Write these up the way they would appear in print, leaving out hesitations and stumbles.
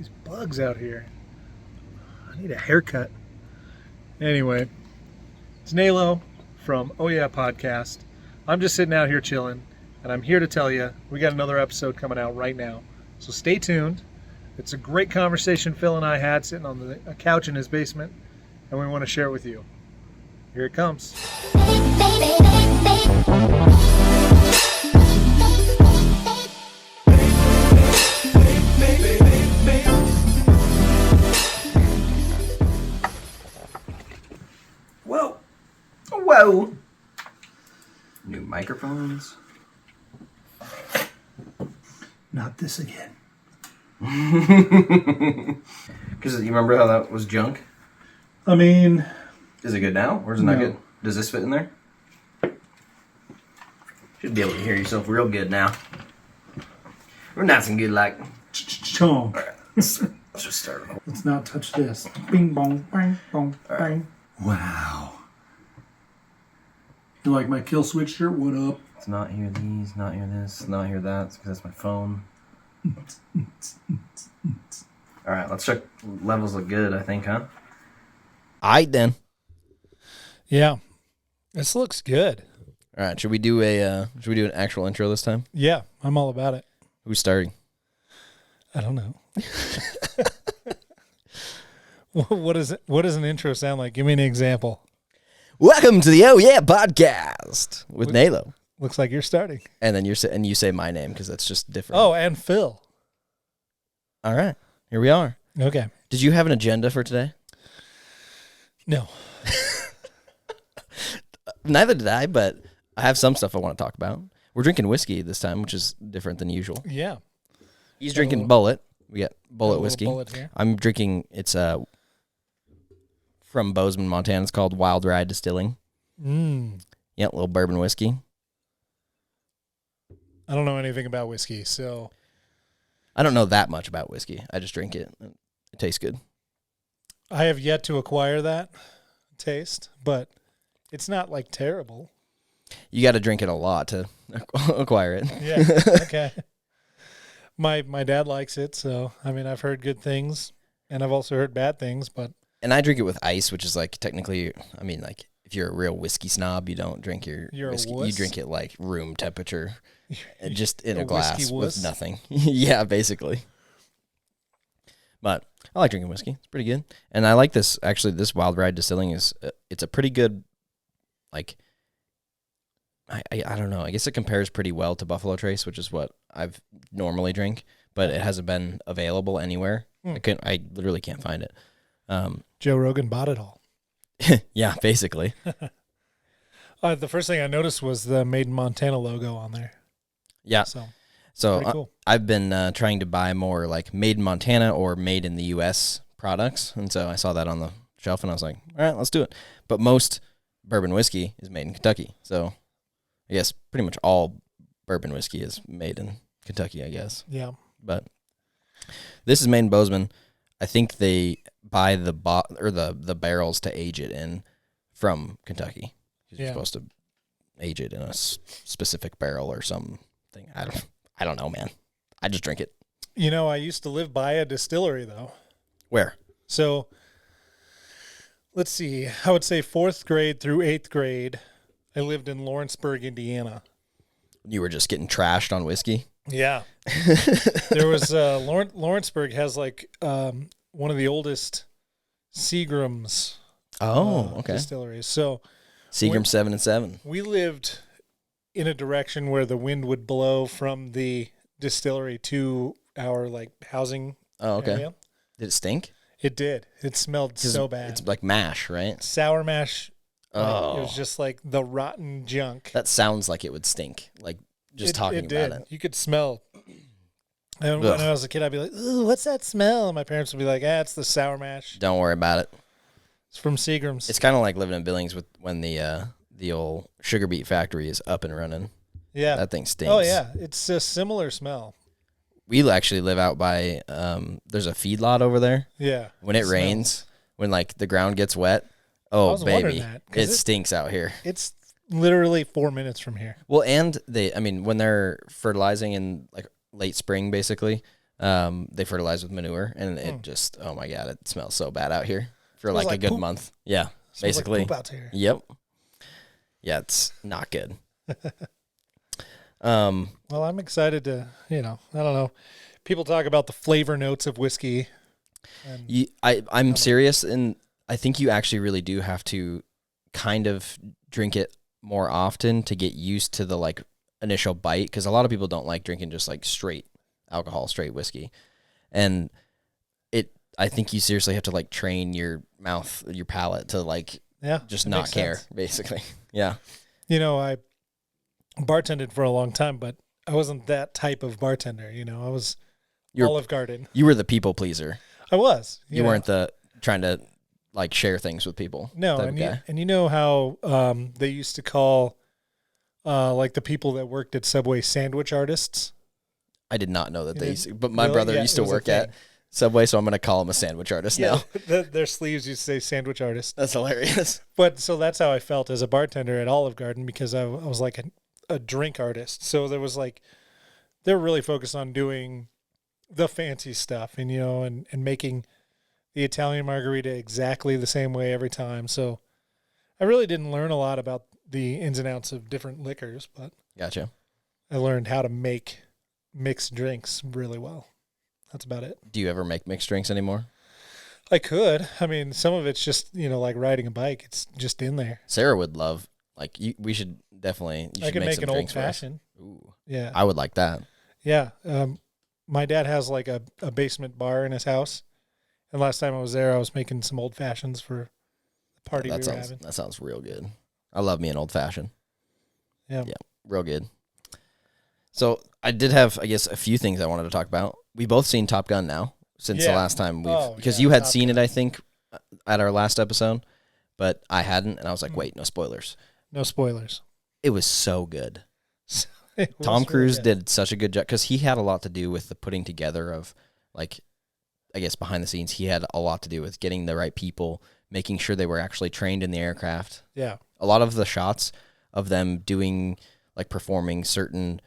These bugs out here. I need a haircut. Anyway, it's NALO from Oh Yeah Podcast. I'm just sitting out here chilling, and I'm here to tell you we got another episode coming out right now. So stay tuned. It's a great conversation Phil and I had sitting on a couch in his basement, and we want to share it with you. Here it comes. Whoa! New microphones. Not this again. Because you remember how that was junk? I mean... Is it good now? Or is it not good? Does this fit in there? Should be able to hear yourself real good now. We're nice and good like... Chong. Alright, let's just start. Let's not touch this. Bing bong, bang, bong, bang. Wow. You like my kill switch shirt? What up? Let's not hear these, not hear this, not hear that, because that's my phone. Alright, let's check. Levels look good, I think, huh? Alright then. Yeah. This looks good. Alright, should we do an actual intro this time? Yeah, I'm all about it. Who's starting? I don't know. What does an intro sound like? Give me an example. Welcome to the Oh Yeah Podcast with NALO. Looks like you're starting. And then you say my name because that's just different. Oh, and Phil. All right, here we are. Okay. Did you have an agenda for today? No. Neither did I, but I have some stuff I want to talk about. We're drinking whiskey this time, which is different than usual. Yeah. He's drinking Bullet. We got Bullet whiskey. Bullet here. I'm drinking. It's from Bozeman, Montana. It's called Wild Ride Distilling. Yeah, little bourbon whiskey. I don't know anything about whiskey, so... I don't know that much about whiskey. I just drink it. It tastes good. I have yet to acquire that taste, but it's not, like, terrible. You got to drink it a lot to acquire it. Yeah, okay. My dad likes it, so, I mean, I've heard good things, and I've also heard bad things, but... And I drink it with ice, which is like technically, I mean, like if you're a real whiskey snob, you don't drink your whiskey. You drink it like room temperature, just in a glass with nothing. Yeah, basically. But I like drinking whiskey. It's pretty good. And I like this, actually, this Wild Ride Distilling is, it's a pretty good, like, I don't know. I guess it compares pretty well to Buffalo Trace, which is what I've normally drink, but it hasn't been available anywhere. I literally can't find it. Joe Rogan bought it all. Yeah, basically. The first thing I noticed was the Made in Montana logo on there. Yeah. So cool. I've been trying to buy more like Made in Montana or Made in the U.S. products, and so I saw that on the shelf, and I was like, all right, let's do it. But most bourbon whiskey is made in Kentucky, so I guess pretty much all bourbon whiskey is made in Kentucky, I guess. Yeah. But this is made in Bozeman. I think they buy the barrels to age it in from Kentucky. You're supposed to age it in a specific barrel or something. I don't know, man. I just drink it. You know, I used to live by a distillery, though. Where? So, let's see. I would say 4th grade through 8th grade, I lived in Lawrenceburg, Indiana. You were just getting trashed on whiskey? Yeah. There was Lawrenceburg has like one of the oldest Seagram's distilleries. So Seagram 7 and 7. We lived in a direction where the wind would blow from the distillery to our like housing area. Did it stink? It did. It smelled so bad. It's like mash, right? Sour mash. Oh. It was just like the rotten junk. That sounds like it would stink. Like just talking about it. You could smell. And when I was a kid, I'd be like, "Ooh, what's that smell?" And my parents would be like, "It's the sour mash." Don't worry about it. It's from Seagram's. It's kind of like living in Billings when the old sugar beet factory is up and running. Yeah, that thing stinks. Oh yeah, it's a similar smell. We actually live out by there's a feedlot over there. Yeah. When it rains, when like the ground gets wet, oh baby, it stinks out here. It's literally 4 minutes from here. Well, and when they're fertilizing in like late spring, basically, They fertilize with manure, and it just, oh my God, it smells so bad out here for like a good poop. month. Yeah, basically. Like poop out here. Yep. Yeah, it's not good. Well, I'm excited to, I don't know. People talk about the flavor notes of whiskey. I'm serious, and I think you actually really do have to kind of drink it more often to get used to the like initial bite, because a lot of people don't like drinking just like straight alcohol, straight whiskey, and I think you seriously have to like train your mouth, your palate to like just not care, basically. Yeah. I bartended for a long time, but I wasn't that type of bartender. I was Olive Garden. You were the people pleaser. I was. You weren't the trying to like share things with people. No, and you know how they used to call like the people that worked at Subway sandwich artists? I did not know that they used to, but my brother used to work at Subway, so I'm going to call him a sandwich artist now. Their sleeves used to say sandwich artist. That's hilarious. But so that's how I felt as a bartender at Olive Garden, because I was like a drink artist. So there was like, they were really focused on doing the fancy stuff and, and making the Italian margarita exactly the same way every time. So I really didn't learn a lot about the ins and outs of different liquors, but gotcha. I learned how to make mixed drinks really well. That's about it. Do you ever make mixed drinks anymore? I could. I mean, some of it's just, like riding a bike. It's just in there. Sarah would love, like, we should definitely, I could make an old fashioned. Ooh. Yeah. I would like that. Yeah. My dad has like a basement bar in his house. And last time I was there, I was making some old fashions for the party we were having. That sounds real good. I love me an old fashioned. Yeah. Yeah. Real good. So I did have, I guess, a few things I wanted to talk about. We both seen Top Gun now since the last time because you had seen it, I think, at our last episode, but I hadn't, and I was like, wait, no spoilers. No spoilers. It was so good. Tom Cruise did such a good job, because he had a lot to do with the putting together of, like, I guess behind the scenes, he had a lot to do with getting the right people, making sure they were actually trained in the aircraft. Yeah. A lot of the shots of them doing, like, performing certain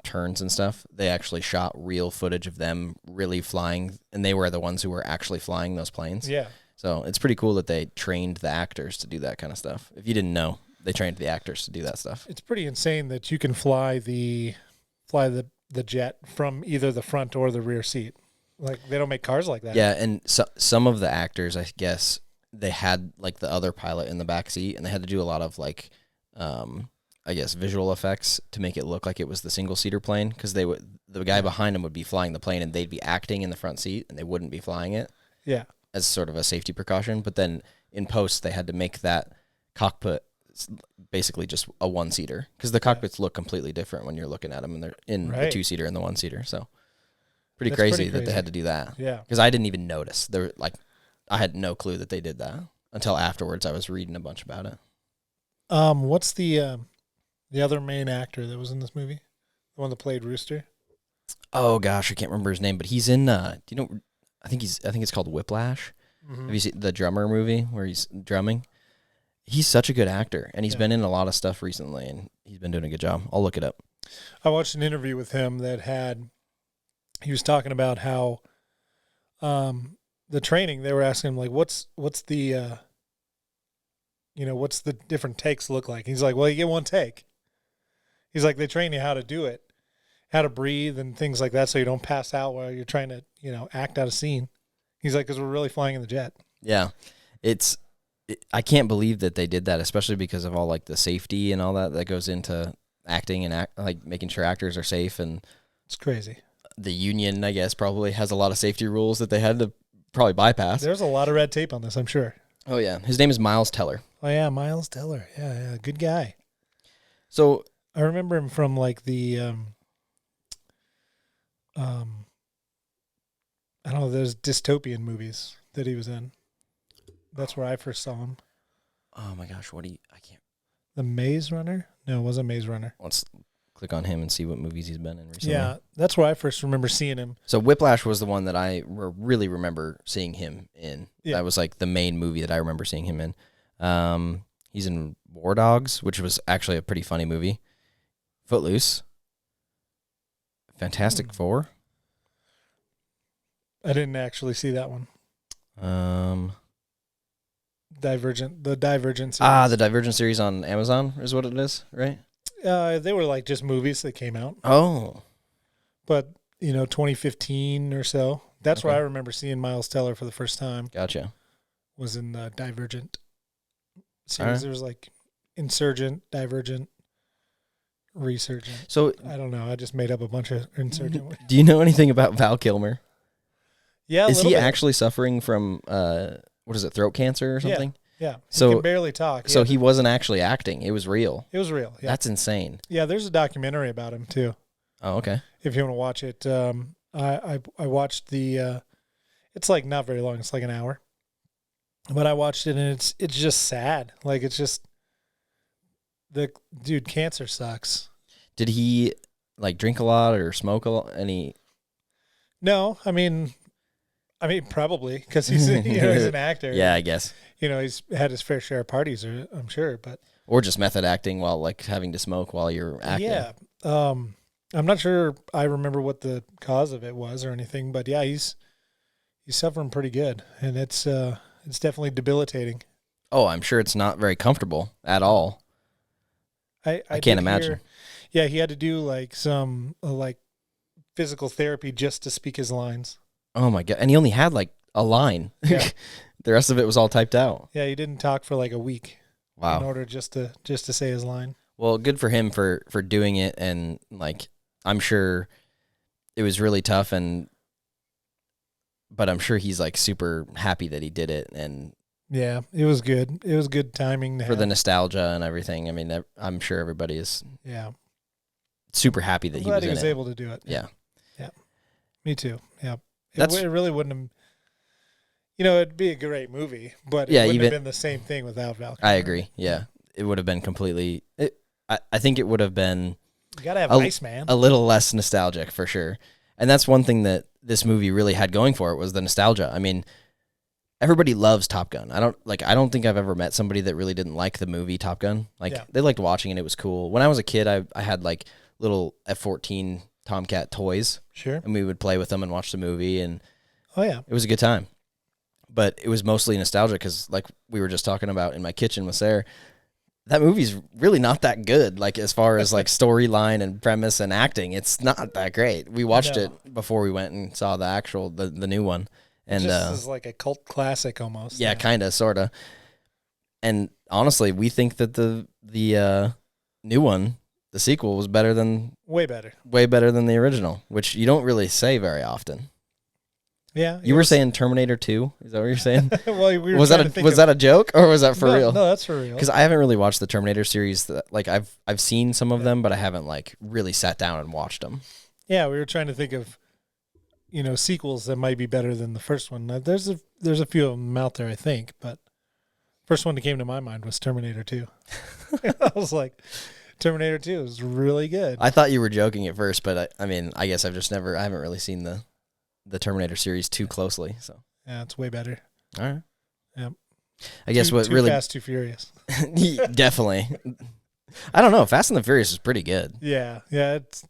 turns and stuff, they actually shot real footage of them really flying, and they were the ones who were actually flying those planes. Yeah. So it's pretty cool that they trained the actors to do that kind of stuff. If you didn't know, they trained the actors to do that stuff. It's pretty insane that you can fly the jet from either the front or the rear seat. Like, they don't make cars like that. Yeah, and some of the actors, I guess, they had like the other pilot in the back seat, and they had to do a lot of like I guess visual effects to make it look like it was the single-seater plane, because the guy behind him would be flying the plane, and they'd be acting in the front seat, and they wouldn't be flying it. Yeah. As sort of a safety precaution. But then in post, they had to make that cockpit basically just a one-seater, because the cockpits look completely different when you're looking at them, and they're in the two-seater and the one-seater. So pretty crazy that they had to do that. Yeah. Because I didn't even notice. I had no clue that they did that until afterwards. I was reading a bunch about it. What's the other main actor that was in this movie? The one that played Rooster? Oh gosh, I can't remember his name, but he's in I think it's called Whiplash. Mm-hmm. Have you seen the drummer movie where he's drumming? He's such a good actor, and he's been in a lot of stuff recently, and he's been doing a good job. I'll look it up. I watched an interview with him he was talking about how the training, they were asking him, like, what's the what's the different takes look like? He's like, well, you get one take. He's like, they train you how to do it, how to breathe and things like that, so you don't pass out while you're trying to, act out a scene. He's like, because we're really flying in the jet. Yeah. I can't believe that they did that, especially because of all like the safety and all that goes into acting and like making sure actors are safe. And it's crazy. The union, I guess, probably has a lot of safety rules that they had to probably bypass. There's a lot of red tape on this, I'm sure. Oh yeah. His name is Miles Teller. Oh yeah, Miles Teller. Yeah, good guy. So I remember him from like the I don't know, those dystopian movies that he was in. That's where I first saw him. Oh my gosh, I can't. The Maze Runner? No, it wasn't Maze Runner. Let's click on him and see what movies he's been in recently. Yeah, that's where I first remember seeing him. So Whiplash was the one that I really remember seeing him in. Yeah. That was like the main movie that I remember seeing him in. He's in War Dogs, which was actually a pretty funny movie. Footloose. Fantastic Four. I didn't actually see that one. Divergent. The Divergent series. The Divergent series on Amazon is what it is, right? They were like just movies that came out. Oh. But, 2015 or so. That's where I remember seeing Miles Teller for the first time. Gotcha. Was in the Divergent series. Right. There was like Insurgent, Divergent, Resurgent. So I don't know. I just made up a bunch of Insurgent. Do you know anything about Val Kilmer? Yeah, is he actually suffering from what is it, throat cancer or something? Yeah. He can barely talk. So he wasn't actually acting. It was real. It was real. Yeah. That's insane. Yeah, there's a documentary about him too. Oh, okay. If you want to watch it, I watched the. It's like not very long. It's like an hour. But I watched it and it's just sad. Like it's just dude, cancer sucks. Did he like drink a lot or smoke a lot? No, I mean probably because he's he's an actor. Yeah, I guess. He's had his fair share of parties, I'm sure, but or just method acting while like having to smoke while you're acting. Yeah. I'm not sure I remember what the cause of it was or anything, but yeah, he's suffering pretty good, and it's definitely debilitating. Oh, I'm sure it's not very comfortable at all. I can't imagine. Yeah, he had to do like some like physical therapy just to speak his lines. Oh my God. And he only had like a line. Yeah. The rest of it was all typed out. Yeah, he didn't talk for like a week. Wow. In order just to say his line. Well, good for him for doing it, and like I'm sure it was really tough, but I'm sure he's like super happy that he did it, and yeah, it was good. It was good timing for the nostalgia and everything. I mean, I'm sure everybody is super happy that he was able to do it. Yeah. Yeah. Me too. Yeah. It really wouldn't have. It'd be a great movie, but it wouldn't have been the same thing without Val Kilmer. I agree. Yeah, it would have been completely. I think it would have been. You gotta have Iceman. A little less nostalgic for sure, and that's one thing that this movie really had going for it was the nostalgia. I mean, everybody loves Top Gun. I don't think I've ever met somebody that really didn't like the movie Top Gun. They liked watching it. It was cool. When I was a kid, I had like little F-14 Tomcat toys. Sure. And we would play with them and watch the movie, and it was a good time. But it was mostly nostalgia because, like we were just talking about in my kitchen with Sarah, that movie's really not that good. Like as far as like storyline and premise and acting, it's not that great. We watched it before we went and saw the new one, and this is like a cult classic almost. Yeah, kind of, sort of. And honestly, we think that the new one, the sequel, was better than way better than the original, which you don't really say very often. Yeah, you were saying Terminator 2. Is that what you're saying? Well, was that a joke or was that for real? No, that's for real. Because I haven't really watched the Terminator series. Like I've seen some of them, but I haven't like really sat down and watched them. Yeah, we were trying to think of sequels that might be better than the first one. There's a few of them out there, I think, but first one that came to my mind was Terminator 2. I was like, Terminator 2 is really good. I thought you were joking at first, but I mean, I guess I haven't really seen the Terminator series too closely. So yeah, it's way better. All right. Yep. I guess too Fast, Too Furious. Definitely. I don't know. Fast and the Furious is pretty good. Yeah. It's.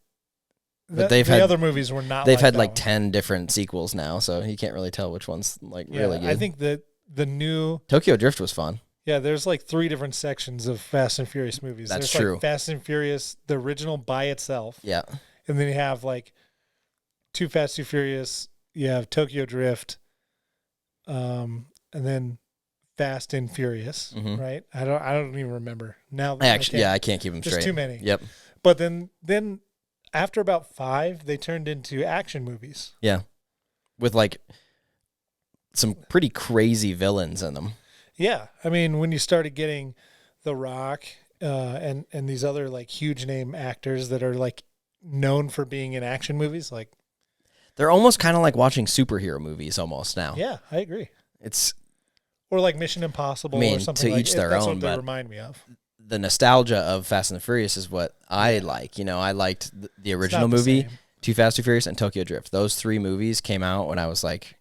But other movies were not. They've had like 10 different sequels now, so you can't really tell which one's like really good. I think that the new Tokyo Drift was fun. Yeah, there's like 3 different sections of Fast and Furious movies. That's true. Like Fast and Furious, the original by itself. Yeah. And then you have like Too Fast, Too Furious. You have Tokyo Drift, and then Fast and Furious, right? I don't even remember now. I can't keep them straight. There's too many. Yep. But then after about 5, they turned into action movies. Yeah, with like some pretty crazy villains in them. Yeah, I mean when you started getting The Rock and these other like huge name actors that are like known for being in action movies, like. They're almost kind of like watching superhero movies almost now. Yeah, I agree. Or like Mission Impossible or something to like each their that's own. What they remind me of. The nostalgia of Fast and the Furious is what I like. I liked the original movie, Too Fast, Too Furious, and Tokyo Drift. Those 3 movies came out when I was like,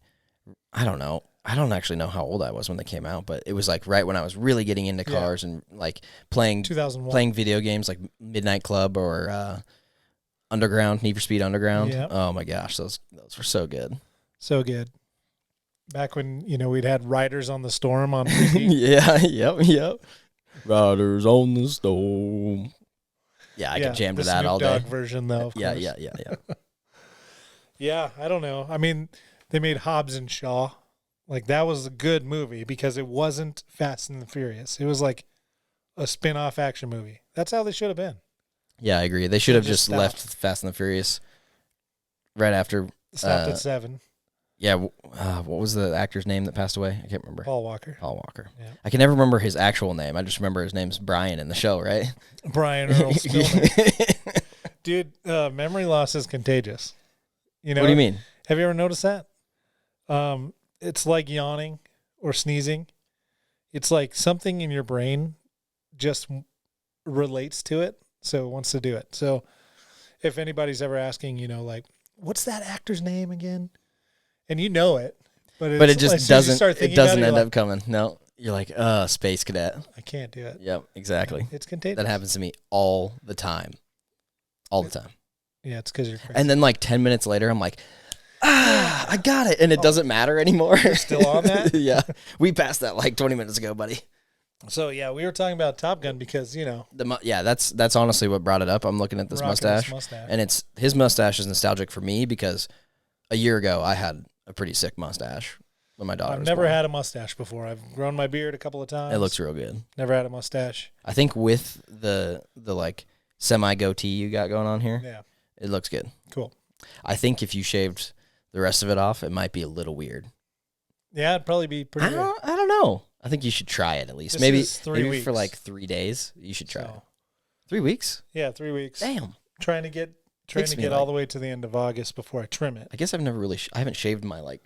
I don't know. I don't actually know how old I was when they came out, but it was like right when I was really getting into cars and like playing 2001. Playing video games like Midnight Club or Underground, Need for Speed Underground. Yeah. Oh my gosh, those were so good. So good. Back when, we'd had Riders on the Storm on TV. Yep. Riders on the Storm. Yeah, I could jam to that all day. Snoop Dogg version, though, of course. Yeah. Yeah, I don't know. I mean, they made Hobbs and Shaw. Like, that was a good movie because it wasn't Fast and the Furious. It was like a spin-off action movie. That's how they should have been. Yeah, I agree. They should have just left Fast and the Furious right after. Stopped at 7. Yeah, what was the actor's name that passed away? I can't remember. Paul Walker. Yeah. I can never remember his actual name. I just remember his name's Brian in the show, right? Brian Earl Stillman. Dude, memory loss is contagious. What do you mean? Have you ever noticed that? It's like yawning or sneezing. It's like something in your brain just relates to it, so it wants to do it. So if anybody's ever asking, like, what's that actor's name again? And you know it, but it just doesn't. It doesn't end up coming. No, you're like, Space Cadet. I can't do it. Yep, exactly. It's contagious. That happens to me all the time. All the time. Yeah, it's because you're crazy. And then like 10 minutes later, I'm like, I got it, and it doesn't matter anymore. You're still on that? Yeah, we passed that like 20 minutes ago, buddy. So yeah, we were talking about Top Gun because that's honestly what brought it up. I'm looking at this mustache, and his mustache is nostalgic for me because a year ago I had a pretty sick mustache when my daughter. I've never had a mustache before. I've grown my beard a couple of times. It looks real good. Never had a mustache. I think with the like semi goatee you got going on here, yeah, it looks good. Cool. I think if you shaved the rest of it off, it might be a little weird. Yeah, it'd probably be pretty. I don't know. I think you should try it at least. Maybe for like 3 days. You should try it. 3 weeks? Yeah, 3 weeks. Damn. Trying to get all the way to the end of August before I trim it. I guess I've never really. I haven't shaved my like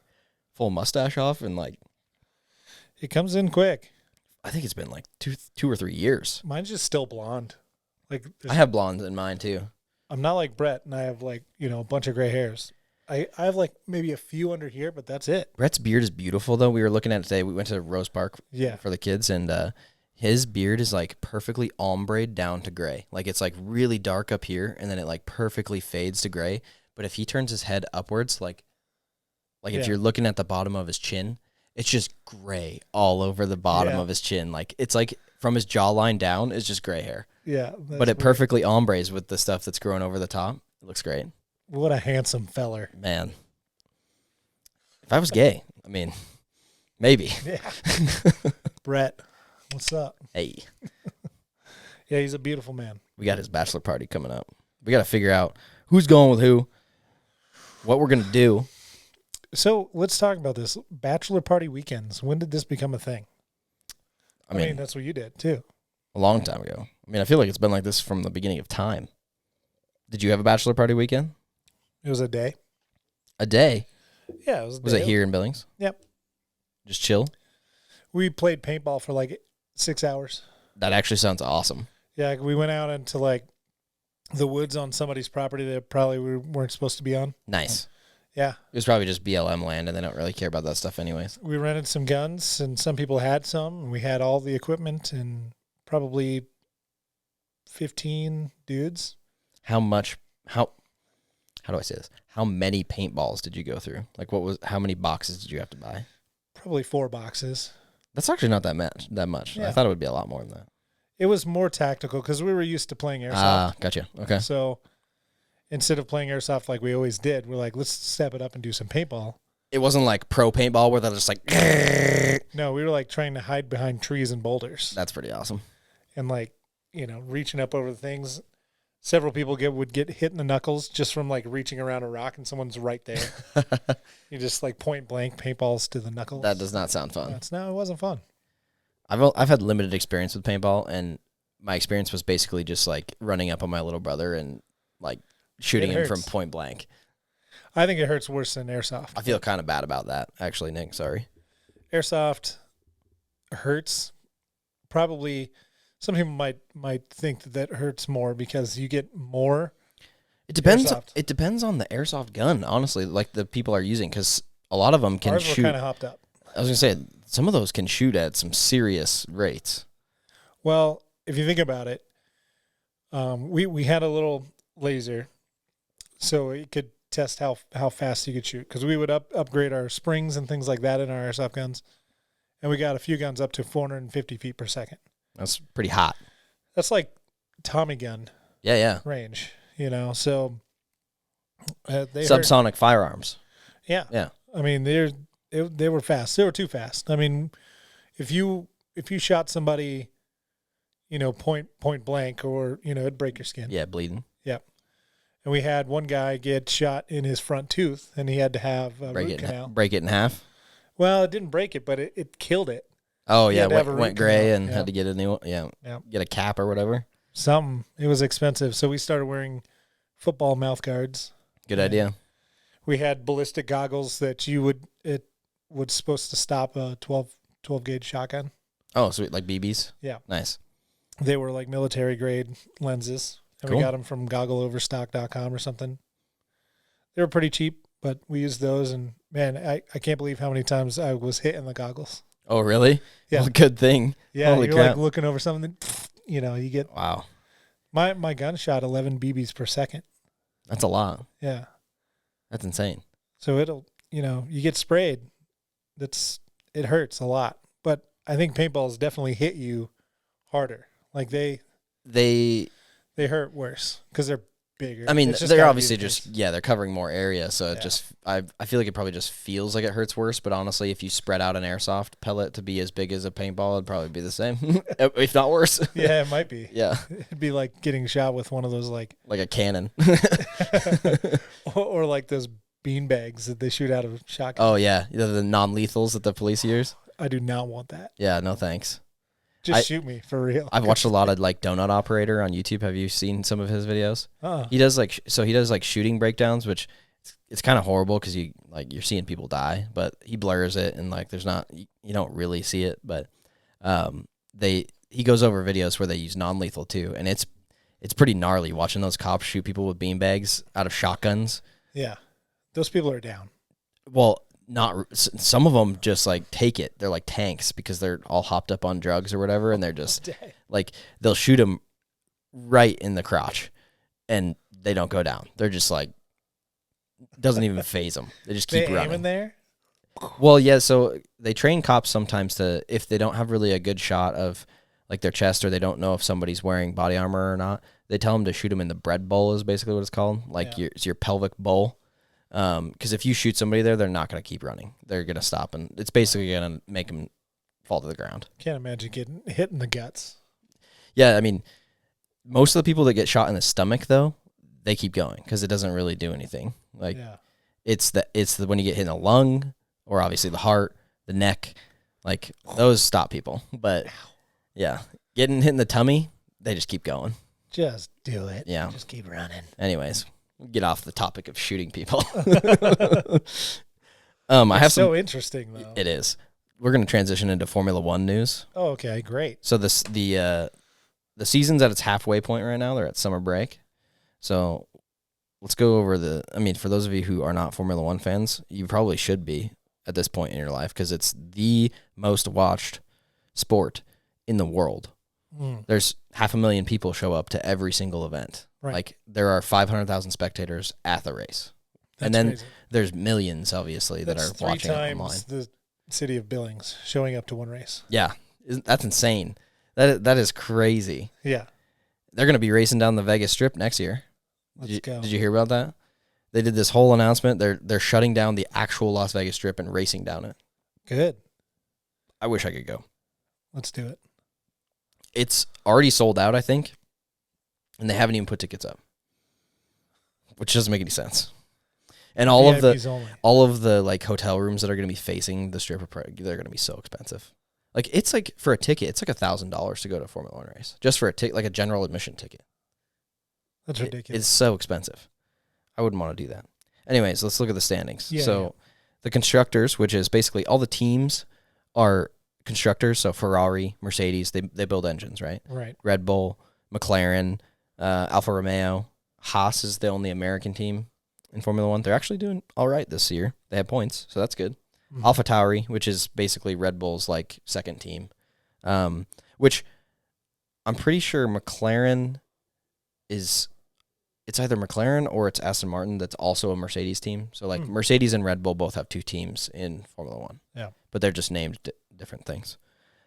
full mustache off in like. It comes in quick. I think it's been like two or 3 years. Mine's just still blonde. Like I have blondes in mine too. I'm not like Brett, and I have like a bunch of gray hairs. I have like maybe a few under here, but that's it. Brett's beard is beautiful though. We were looking at it today. We went to Rose Park for the kids, and his beard is like perfectly ombre down to gray. Like it's like really dark up here, and then it like perfectly fades to gray. But if he turns his head upwards, like if you're looking at the bottom of his chin, it's just gray all over the bottom of his chin. Like it's like from his jawline down is just gray hair. Yeah. But it perfectly ombres with the stuff that's growing over the top. It looks great. What a handsome feller. Man. If I was gay, I mean, maybe. Yeah. Brett, what's up? Hey. Yeah, he's a beautiful man. We got his bachelor party coming up. We got to figure out who's going with who, what we're going to do. So let's talk about this. Bachelor party weekends. When did this become a thing? I mean, that's what you did, too. A long time ago. I mean, I feel like it's been like this from the beginning of time. Did you have a bachelor party weekend? It was a day. A day? Yeah, it was a day. Was it here in Billings? Yep. Just chill? We played paintball for like 6 hours. That actually sounds awesome. Yeah, we went out into like the woods on somebody's property that probably we weren't supposed to be on. Nice. Yeah. It was probably just BLM land, and they don't really care about that stuff anyways. We rented some guns, and some people had some, and we had all the equipment and probably 15 dudes. How do I say this? How many paintballs did you go through? Like how many boxes did you have to buy? Probably 4 boxes. That's actually not that much. Yeah. I thought it would be a lot more than that. It was more tactical because we were used to playing airsoft. Ah, gotcha. Okay. So instead of playing airsoft like we always did, we're like, let's step it up and do some paintball. It wasn't like pro paintball where they're just like. No, we were like trying to hide behind trees and boulders. That's pretty awesome. And like, reaching up over the things. Several people would get hit in the knuckles just from like reaching around a rock and someone's right there. You just like point blank paintballs to the knuckles. That does not sound fun. No, it wasn't fun. I've had limited experience with paintball, and my experience was basically just like running up on my little brother and like shooting him from point blank. I think it hurts worse than airsoft. I feel kind of bad about that, actually, Nick. Sorry. Airsoft hurts. Probably some people might think that hurts more because you get more. It depends. Airsoft. It depends on the airsoft gun, honestly. Like the people are using, because a lot of them can shoot. Ours were kind of hopped up. I was gonna say some of those can shoot at some serious rates. Well, if you think about it, we had a little laser, so it could test how fast you could shoot, because we would upgrade our springs and things like that in our airsoft guns, and we got a few guns up to 450 feet per second. That's pretty hot. That's like Tommy gun. Yeah. Range, So they subsonic firearms. Yeah. I mean, they were fast. They were too fast. I mean, if you shot somebody, point blank, or it'd break your skin. Yeah, bleeding. Yeah. And we had one guy get shot in his front tooth, and he had to have a root canal. Break it in half? Well, it didn't break it, but it killed it. Oh, yeah, went gray and had to get a new one. Yeah, get a cap or whatever. Something. It was expensive, so we started wearing football mouth guards. Good idea. We had ballistic goggles that it was supposed to stop a 12 gauge shotgun. Oh, sweet, like BBs? Yeah. Nice. They were like military grade lenses. And cool. We got them from goggleoverstock.com or something. They were pretty cheap, but we used those, and man, I can't believe how many times I was hitting the goggles. Oh, really? Yeah. Well, good thing. Yeah, Holy you're crap. like looking over something, you get. Wow. My gun shot 11 BBs per second. That's a lot. Yeah. That's insane. So it'll, you get sprayed. It hurts a lot. But I think paintballs definitely hit you harder. Like they hurt worse because they're bigger. I mean, they're obviously they're covering more area, so it I feel like it probably just feels like it hurts worse, but honestly, if you spread out an airsoft pellet to be as big as a paintball, it'd probably be the same, if not worse. Yeah, it might be. Yeah. It'd be like getting shot with one of those like a cannon. or like those bean bags that they shoot out of shotguns. Oh, yeah, the non-lethals that the police use. I do not want that. Yeah, no thanks. Just shoot me, for real. I've watched a lot of like Donut Operator on YouTube. Have you seen some of his videos? Oh. He does like shooting breakdowns, which it's kind of horrible because you're seeing people die, but he blurs it and like you don't really see it, but he goes over videos where they use non-lethal too, and it's pretty gnarly watching those cops shoot people with beanbags out of shotguns. Yeah, those people are down. Well, some of them just like take it. They're like tanks because they're all hopped up on drugs or whatever, and they're just like they'll shoot them right in the crotch, and they don't go down. They're just like doesn't even phase them. They just keep running. Aiming there. Well, yeah. So they train cops sometimes to, if they don't have really a good shot of like their chest, or they don't know if somebody's wearing body armor or not, they tell them to shoot them in the bread bowl, is basically what it's called, like your pelvic bowl. Because if you shoot somebody there, they're not going to keep running. They're going to stop, and it's basically going to make them fall to the ground. Can't imagine getting hit in the guts. Yeah, I mean, most of the people that get shot in the stomach, though, they keep going because it doesn't really do anything. Like, it's the when you get hit in the lung, or obviously the heart, the neck, like those stop people. But yeah, getting hit in the tummy, they just keep going. Just do it. Yeah, just keep running. Anyways. Get off the topic of shooting people. It's so interesting, though. It is. We're going to transition into Formula One news. Oh, okay, great. So the season's at its halfway point right now. They're at summer break. So let's go over for those of you who are not Formula One fans, you probably should be at this point in your life because it's the most watched sport in the world. There's 500,000 people show up to every single event. Right. Like there are 500,000 spectators at the race. That's and then crazy. There's millions, obviously, that are watching it online. 3 times the city of Billings showing up to one race. Yeah, that's insane. That is crazy. Yeah. They're going to be racing down the Vegas Strip next year. Let's go. Did you hear about that? They did this whole announcement. They're shutting down the actual Las Vegas Strip and racing down it. Good. I wish I could go. Let's do it. It's already sold out, I think, and they haven't even put tickets up, which doesn't make any sense. And all of the like hotel rooms that are going to be facing the strip, they're going to be so expensive. Like it's like for a ticket, it's like $1,000 to go to a Formula One race just for a ticket, like a general admission ticket. That's ridiculous. It's so expensive. I wouldn't want to do that. Anyways, let's look at the standings. The constructors, which is basically all the teams are constructors, so Ferrari, Mercedes, they build engines, right? Right. Red Bull, McLaren, Alfa Romeo. Haas is the only American team in Formula One. They're actually doing all right this year. They have points, so that's good. Mm-hmm. AlphaTauri, which is basically Red Bull's like second team, which I'm pretty sure McLaren is it's either McLaren or it's Aston Martin that's also a Mercedes team. So like Mercedes and Red Bull both have 2 teams in Formula One. Yeah. But they're just named different things.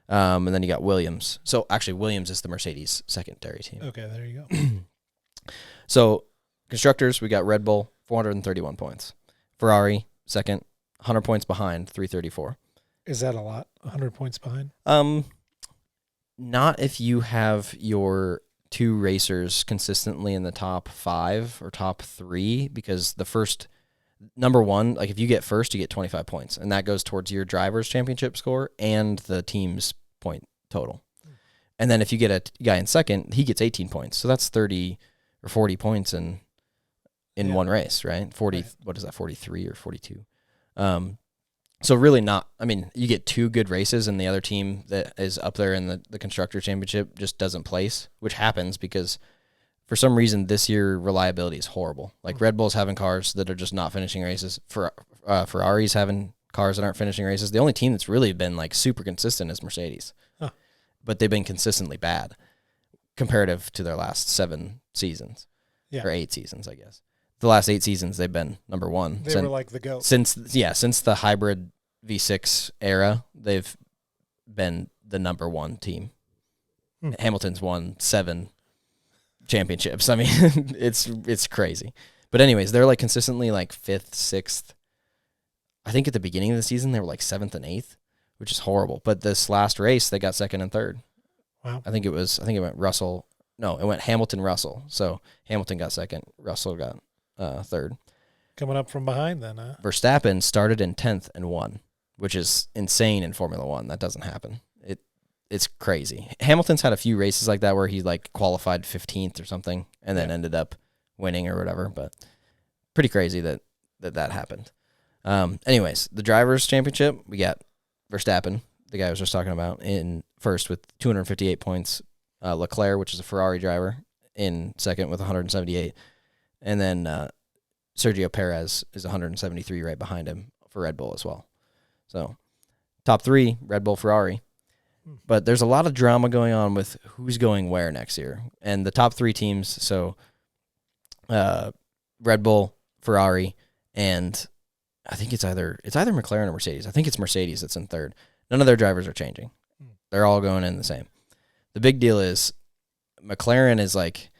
And then you got Williams. So actually Williams is the Mercedes secondary team. Okay, there you go. So constructors, we got Red Bull, 431 points. Ferrari, second, 100 points behind, 334. Is that a lot? 100 points behind? Not if you have your 2 racers consistently in the top 5 or top 3, because the first number 1, like if you get first, you get 25 points, and that goes towards your driver's championship score and the team's point total. And then if you get a guy in second, he gets 18 points. So that's 30 or 40 points in one race, right? 40, right. What is that, 43 or 42? So really not, I mean, you get 2 good races and the other team that is up there in the Constructor Championship just doesn't place, which happens because for some reason this year reliability is horrible. Like Red Bull's having cars that are just not finishing races. Ferrari's having cars that aren't finishing races. The only team that's really been like super consistent is Mercedes. Huh. But they've been consistently bad comparative to their last 7 seasons. Yeah. Or 8 seasons, I guess. The last 8 seasons, they've been number 1. They were like the GOAT. Since the hybrid V6 era, they've been the number 1 team. Hamilton's won 7 championships. I mean, it's crazy. But anyways, they're like consistently like 5th, 6th. I think at the beginning of the season, they were like 7th and 8th, which is horrible. But this last race, they got 2nd and 3rd. Wow. I think it went Russell. No, it went Hamilton, Russell. So Hamilton got 2nd, Russell got 3rd. Coming up from behind then, huh? Verstappen started in 10th and won, which is insane in Formula One. That doesn't happen. It's crazy. Hamilton's had a few races like that where he like qualified 15th or something and then ended up winning or whatever, but pretty crazy that happened. Anyways, the Drivers' Championship, we got Verstappen, the guy I was just talking about, in first with 258 points. Leclerc, which is a Ferrari driver, in second with 178. And then Sergio Perez is 173 right behind him for Red Bull as well. So top 3, Red Bull, Ferrari. But there's a lot of drama going on with who's going where next year. And the top 3 teams, so Red Bull, Ferrari, and I think it's either McLaren or Mercedes. I think it's Mercedes that's in 3rd. None of their drivers are changing. They're all going in the same. The big deal is McLaren is like,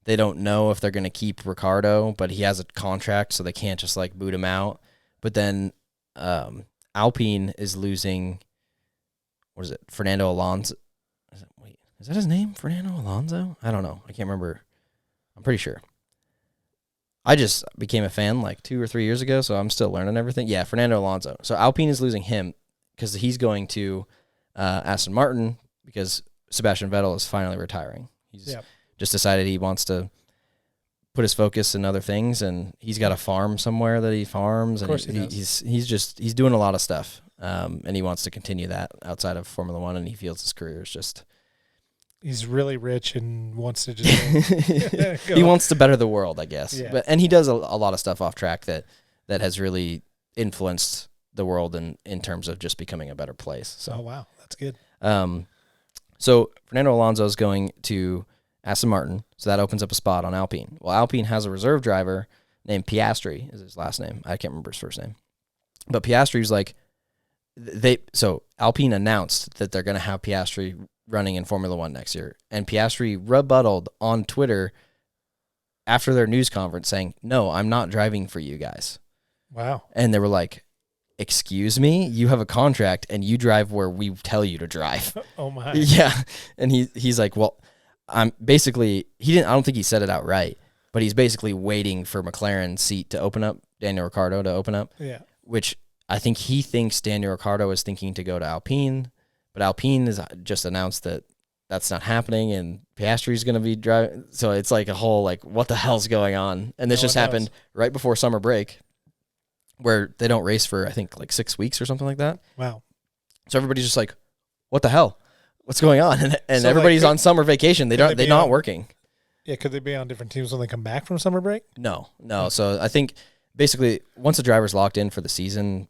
they don't know if they're going to keep Ricciardo, but he has a contract, so they can't just like boot him out. But then Alpine is losing, what is it, Fernando Alonso? Is that his name, Fernando Alonso? I don't know. I can't remember. I'm pretty sure. I just became a fan like 2 or 3 years ago, so I'm still learning everything. Yeah, Fernando Alonso. So Alpine is losing him because he's going to Aston Martin because Sebastian Vettel is finally retiring. He's just decided he wants to put his focus in other things, and he's got a farm somewhere that he farms, and he's doing a lot of stuff, and he wants to continue that outside of Formula One, and he feels his career is just. He's really rich and wants to just. He wants to better the world, I guess. Yeah. And he does a lot of stuff off track that has really influenced the world in terms of just becoming a better place. So. Oh wow, that's good. So Fernando Alonso is going to Aston Martin, so that opens up a spot on Alpine. Well, Alpine has a reserve driver named Piastri, is his last name. I can't remember his first name. But Piastri's like, so Alpine announced that they're going to have Piastri running in Formula One next year. And Piastri rebutted on Twitter after their news conference saying, no, I'm not driving for you guys. Wow. And they were like, excuse me, you have a contract and you drive where we tell you to drive. Oh my. Yeah. And he's like, well, I'm basically, I don't think he said it outright, but he's basically waiting for McLaren's seat to open up, Daniel Ricciardo to open up. Yeah. Which I think he thinks Daniel Ricciardo is thinking to go to Alpine, but Alpine has just announced that that's not happening and Piastri's going to be driving. So it's like a whole, like, what the hell's going on? And this just happened right before summer break where they don't race for, I think, like 6 weeks or something like that. Wow. So everybody's just like, what the hell? What's going on? And so everybody's on summer vacation. They're not working. Yeah, could they be on different teams when they come back from summer break? No. So I think basically once the driver's locked in for the season,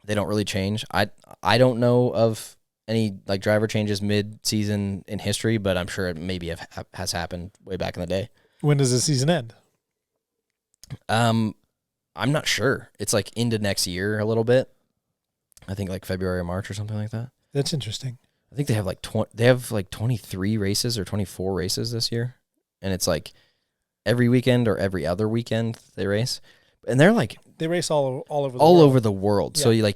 they don't really change. I don't know of any like driver changes mid-season in history, but I'm sure it maybe has happened way back in the day. When does the season end? I'm not sure. It's like into next year a little bit. I think like February or March or something like that. That's interesting. I think they have like 23 races or 24 races this year, and it's like every weekend or every other weekend they race, and they're like they race all over the world. Yeah. So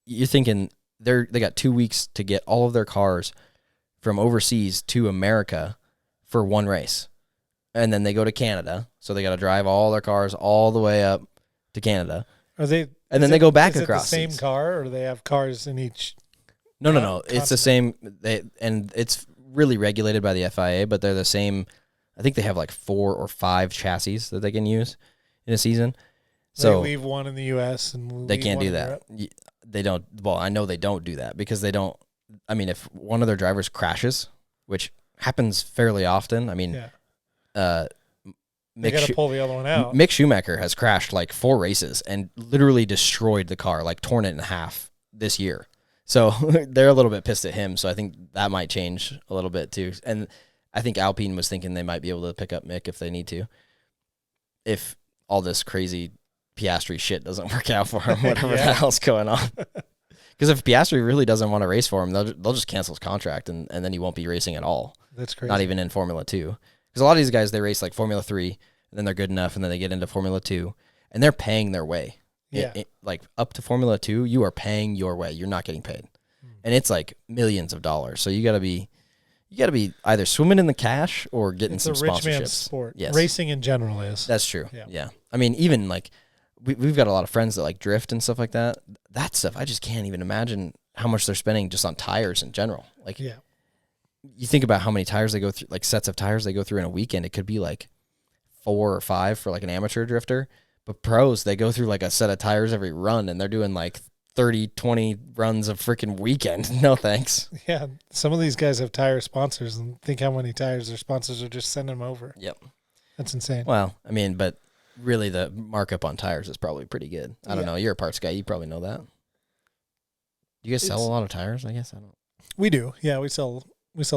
you're thinking they got 2 weeks to get all of their cars from overseas to America for one race, and then they go to Canada, so they got to drive all their cars all the way up to Canada. Are they? And then they go back across. Is it the same car, or do they have cars in each? No. It's the same. And it's really regulated by the FIA, but they're the same. I think they have like 4 or 5 chassis that they can use in a season. So they leave one in the U.S. and they can't do that. They don't. Well, I know they don't do that because they don't. I mean, if one of their drivers crashes, which happens fairly often, I mean, they got to pull the other one out. Mick Schumacher has crashed like 4 races and literally destroyed the car, like torn it in half this year. So they're a little bit pissed at him. So I think that might change a little bit too. And I think Alpine was thinking they might be able to pick up Mick if they need to, if all this crazy Piastri shit doesn't work out for him, whatever the hell's going on. Because if Piastri really doesn't want to race for him, they'll just cancel his contract, and then he won't be racing at all. That's crazy. Not even in Formula 2. Because a lot of these guys, they race like Formula 3, and then they're good enough, and then they get into Formula 2, and they're paying their way. Yeah. Like up to Formula 2, you are paying your way. You're not getting paid. And it's like millions of dollars. So you got to be either swimming in the cash or getting some sponsorships. It's a rich man's sport. Yes. Racing in general is. That's true. Yeah. I mean, even like we've got a lot of friends that like drift and stuff like that. That stuff, I just can't even imagine how much they're spending just on tires in general. Like, you think about how many tires they go through, like sets of tires they go through in a weekend. It could be like 4 or 5 for like an amateur drifter. But pros, they go through like a set of tires every run, and they're doing like 30, 20 runs a freaking weekend. No thanks. Yeah, some of these guys have tire sponsors, and think how many tires their sponsors are just sending them over. Yep. That's insane. Well, I mean, but really the markup on tires is probably pretty good. I don't know. You're a parts guy. You probably know that. Do you guys sell a lot of tires? I guess I don't. We do. Yeah, we sell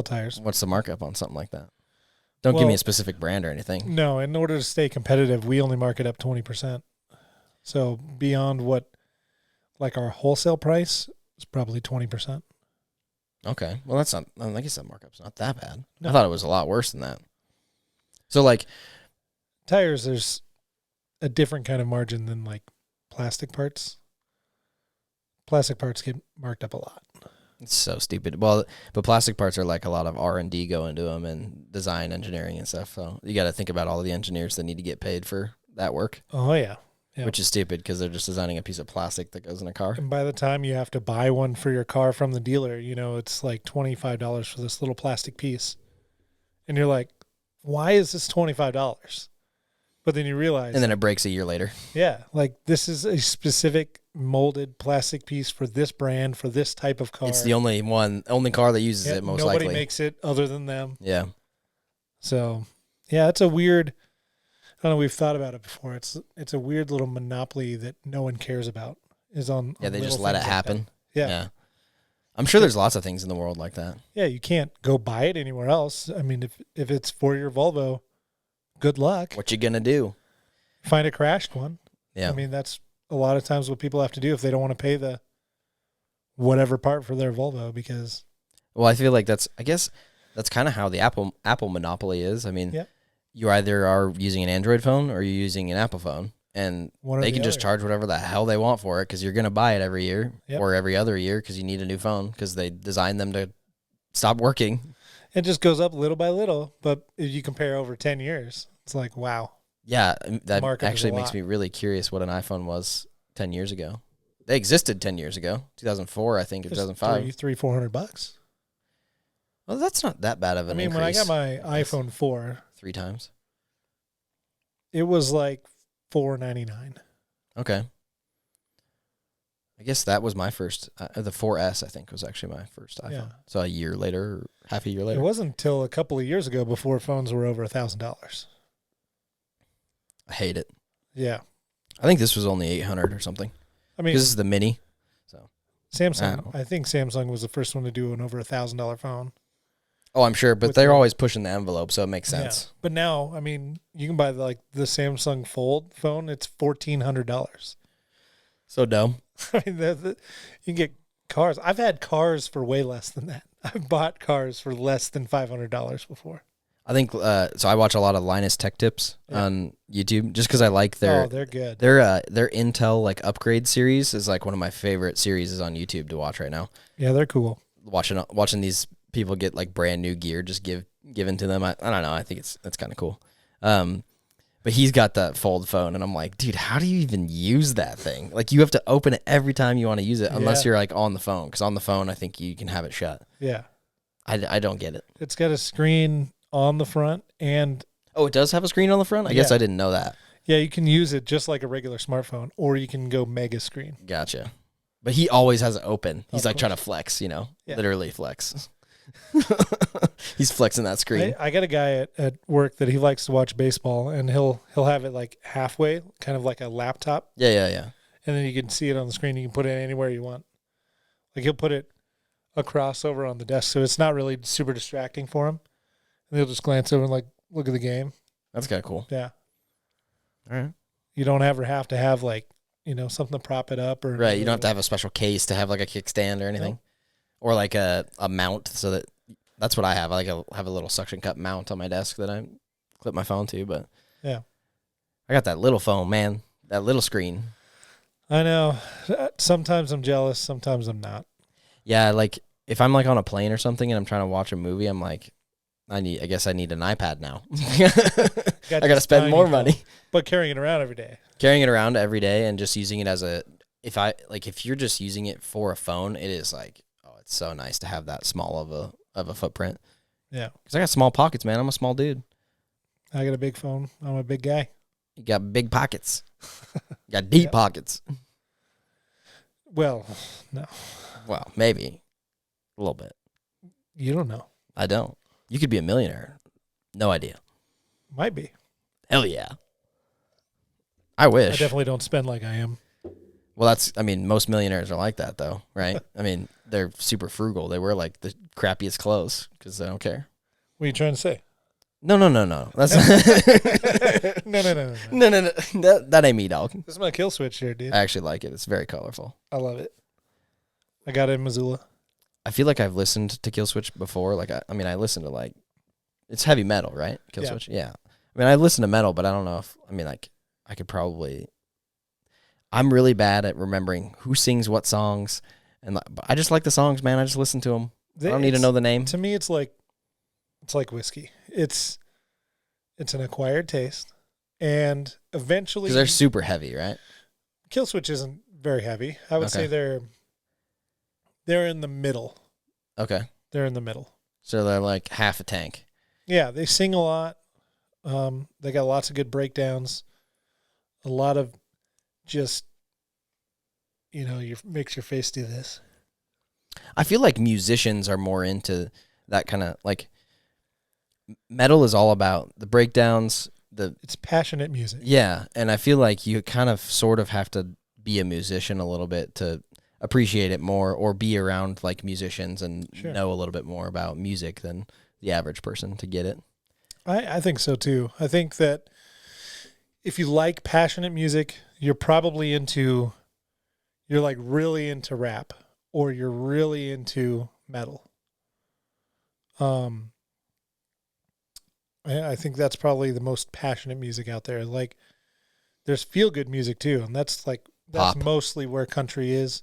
tires. What's the markup on something like that? Don't give me a specific brand or anything. No, in order to stay competitive, we only mark it up 20%. So beyond what, like our wholesale price is probably 20%. Okay. Well, that's not, I guess that markup's not that bad. No. I thought it was a lot worse than that. So like tires, there's a different kind of margin than like plastic parts. Plastic parts get marked up a lot. It's so stupid. Well, but plastic parts are like a lot of R&D go into them and design engineering and stuff. So you got to think about all of the engineers that need to get paid for that work. Oh, yeah. Which is stupid because they're just designing a piece of plastic that goes in a car. And by the time you have to buy one for your car from the dealer, it's like $25 for this little plastic piece. And you're like, why is this $25? But then you realize. And then it breaks a year later. Yeah. Like this is a specific molded plastic piece for this brand, for this type of car. It's the only car that uses it most likely. Nobody makes it other than them. Yeah. So, yeah, it's a weird, I don't know, we've thought about it before. It's a weird little monopoly that no one cares about. They just let it happen. Like yeah. I'm sure there's lots of things in the world like that. Yeah, you can't go buy it anywhere else. I mean, if it's for your Volvo, good luck. What you gonna do? Find a crashed one. Yeah. I mean, that's a lot of times what people have to do if they don't want to pay the whatever part for their Volvo because. Well, I feel like that's kind of how the Apple monopoly is. I mean, you either are using an Android phone or you're using an Apple phone, and they can just charge whatever the hell they want for it because you're going to buy it every year or every other year because you need a new phone because they designed them to stop working. It just goes up little by little, but if you compare over 10 years, it's like, wow. Yeah, that actually makes me really curious what an iPhone was 10 years ago. They existed 10 years ago, 2004, I think, or 2005. $300-$400. Well, that's not that bad of an increase. When I got my iPhone 4. 3 times? It was like $499. Okay. I guess that was my first. The 4S, I think, was actually my first iPhone. Yeah. So a year later, or half a year later. It wasn't until a couple of years ago before phones were over $1,000. I hate it. Yeah. I think this was only 800 or something. I mean, this is the mini. So Samsung. I think Samsung was the first one to do an over $1,000 phone. Oh, I'm sure, but they're always pushing the envelope, so it makes sense. Yeah. But now, I mean, you can buy the Samsung Fold phone. It's $1,400. So dumb. I mean, you can get cars. I've had cars for way less than that. I've bought cars for less than $500 before. I think so. I watch a lot of Linus Tech Tips on YouTube just because I like their. Oh, they're good. Their Intel like upgrade series is like one of my favorite series on YouTube to watch right now. Yeah, they're cool. Watching these people get like brand new gear just given to them. I don't know. I think that's kind of cool. But he's got the fold phone, and I'm like, dude, how do you even use that thing? Like, you have to open it every time you want to use it, unless you're like on the phone. Because on the phone, I think you can have it shut. Yeah, I don't get it. It's got a screen on the front, and it does have a screen on the front. I guess I didn't know that. Yeah, you can use it just like a regular smartphone, or you can go mega screen. Gotcha. But he always has it open. He's like trying to flex, literally flex. He's flexing that screen. I got a guy at work that he likes to watch baseball, and he'll have it like halfway, kind of like a laptop. Yeah. And then you can see it on the screen. You can put it anywhere you want. Like, he'll put it across over on the desk, so it's not really super distracting for him. And he'll just glance over and like look at the game. That's kind of cool. Yeah. All right. You don't ever have to have something to prop it up, or right. You don't have to have a special case to have like a kickstand or anything, or like a mount. So that's what I have. I have a little suction cup mount on my desk that I clip my phone to. But yeah, I got that little phone, man. That little screen. I know. Sometimes I'm jealous. Sometimes I'm not. Yeah, like if I'm like on a plane or something and I'm trying to watch a movie, I'm like, I guess I need an iPad now. I got to spend more money. But carrying it around every day. Carrying it around every day and just using it as if you're just using it for a phone, it is like, oh, it's so nice to have that small of a footprint. Yeah. Because I got small pockets, man. I'm a small dude. I got a big phone. I'm a big guy. You got big pockets. You got deep pockets. Well, no. Well, maybe. A little bit. You don't know. I don't. You could be a millionaire. No idea. Might be. Hell yeah. I wish. I definitely don't spend like I am. Well, most millionaires are like that, though, right? I mean, they're super frugal. They wear like the crappiest clothes because they don't care. What are you trying to say? No. That's No. That ain't me, dog. This is my kill switch here, dude. I actually like it. It's very colorful. I love it. I got it in Missoula. I feel like I've listened to Killswitch before. Like, I listen to it's heavy metal, right? Killswitch, yeah. I mean, I listen to metal, but I don't know if I could probably. I'm really bad at remembering who sings what songs, but I just like the songs, man. I just listen to them. I don't need to know the name. To me, it's like whiskey. It's an acquired taste, and eventually, because they're super heavy, right? Killswitch isn't very heavy. I would say they're in the middle. Okay, they're in the middle. So they're like half a tank. Yeah, they sing a lot. They got lots of good breakdowns. A lot of just, makes your face do this. I feel like musicians are more into that kind of like. Metal is all about the breakdowns. It's passionate music. Yeah, and I feel like you kind of sort of have to be a musician a little bit to appreciate it more, or be around like musicians and know a little bit more about music than the average person to get it. I think so too. I think that if you like passionate music, you're probably you're really into rap, or you're really into metal. I think that's probably the most passionate music out there. Like, there's feel-good music too, and that's mostly where country is,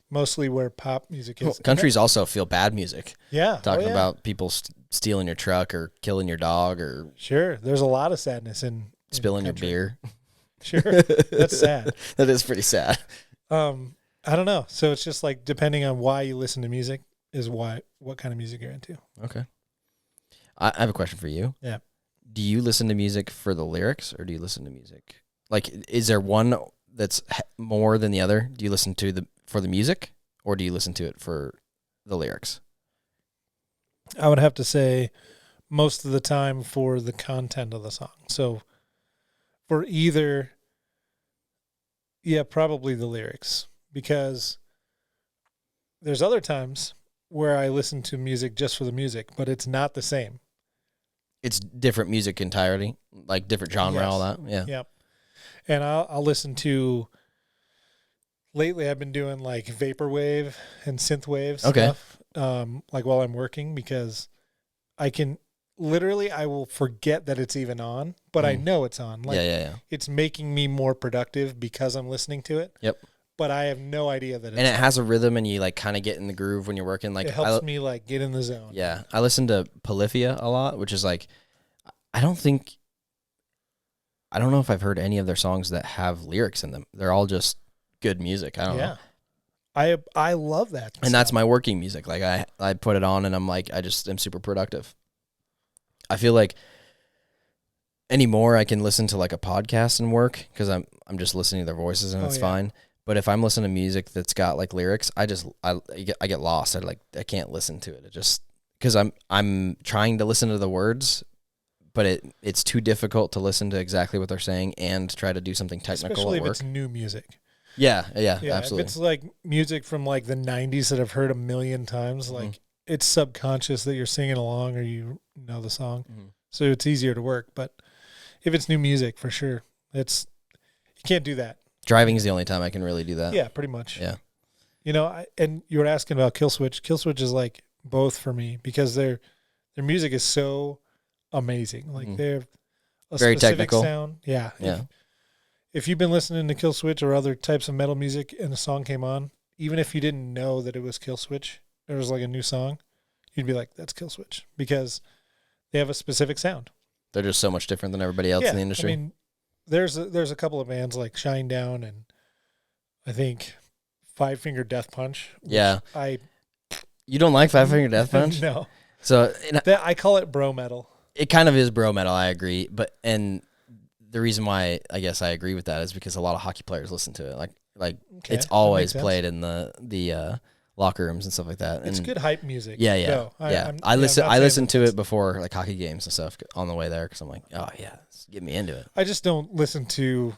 mostly where pop music is. Well, country's also feel-bad music. Yeah. Talking about people stealing your truck or killing your dog or... Sure, there's a lot of sadness in spilling country. your beer. Sure, that's sad. That is pretty sad. I don't know. So it's just like, depending on why you listen to music is what kind of music you're into. Okay. I have a question for you. Yeah. Do you listen to music for the lyrics, or do you listen to music? Like, is there one that's more than the other? Do you listen to for the music, or do you listen to it for the lyrics? I would have to say most of the time for the content of the song. So for either, probably the lyrics, because there's other times where I listen to music just for the music, but it's not the same. It's different music entirely, like different genre, all that. Yeah. Yep. And I'll listen to. Lately, I've been doing like vaporwave and synthwave stuff, like while I'm working, because I can literally I will forget that it's even on, but I know it's on. Like, it's making me more productive because I'm listening to it. Yep. But I have no idea that it's and it has a rhythm, and you like kind of get in the groove when you're working. Like it helps me like get in the zone. Yeah, I listen to Polyphia a lot, which is like I don't know if I've heard any of their songs that have lyrics in them. They're all just good music. I don't know. I love that. And that's my working music. Like I put it on and I'm like I just am super productive. I feel like anymore I can listen to like a podcast and work because I'm just listening to their voices and it's fine. But if I'm listening to music that's got like lyrics, I get lost. I can't listen to it. It just because I'm trying to listen to the words, but it's too difficult to listen to exactly what they're saying and try to do something technical. Especially at work. If it's new music. Yeah, absolutely. If it's like music from like the 90s that I've heard a million times, like it's subconscious that you're singing along or you know the song, so it's easier to work. But if it's new music, for sure, you can't do that. Driving is the only time I can really do that. Yeah, pretty much. Yeah. You know, and you were asking about Killswitch. Killswitch is like both for me because their music is so amazing. Like they're a very specific technical sound. Yeah. Yeah. If you've been listening to Killswitch or other types of metal music and a song came on, even if you didn't know that it was Killswitch, there was like a new song, you'd be like, that's Killswitch because they have a specific sound. They're just so much different than everybody else in the industry. I mean, there's a couple of bands like Shinedown and I think Five Finger Death Punch. Yeah. You don't like Five Finger Death Punch? No. So I call it bro metal. It kind of is bro metal, I agree. And the reason why I guess I agree with that is because a lot of hockey players listen to it. Like it's always played in the locker rooms and stuff like that. It's good hype music. Yeah. I listen to it before like hockey games and stuff on the way there because I'm like, oh yeah, get me into it. I just don't listen to.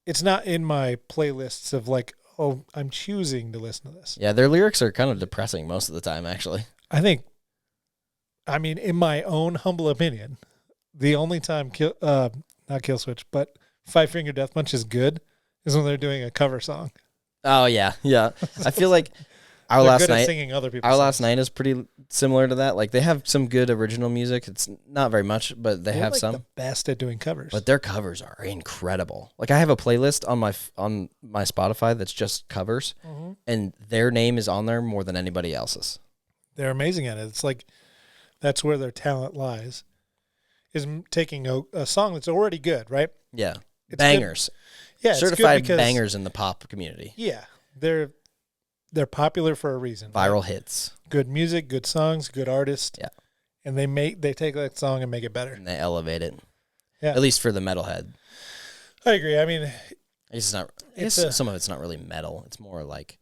It's not in my playlists of like, oh, I'm choosing to listen to this. Yeah, their lyrics are kind of depressing most of the time, actually. I mean, in my own humble opinion, the only time not Killswitch, but Five Finger Death Punch is good is when they're doing a cover song. Oh yeah. I feel like Our Last Night is pretty similar to that. Like they have some good original music. It's not very much, but they're have like some. The best at doing covers. But their covers are incredible. Like I have a playlist on my Spotify that's just covers, and their name is on there more than anybody else's. They're amazing at it. It's like that's where their talent lies. Is taking a song that's already good, right? Yeah, it's bangers. Good. Yeah, certified bangers in the pop community. Yeah, they're popular for a reason. Viral hits. Good music, good songs, good artists. Yeah. And they take that song and make it better. And they elevate it. Yeah. At least for the metalhead. I agree. I mean, some of it's not really metal. It's more like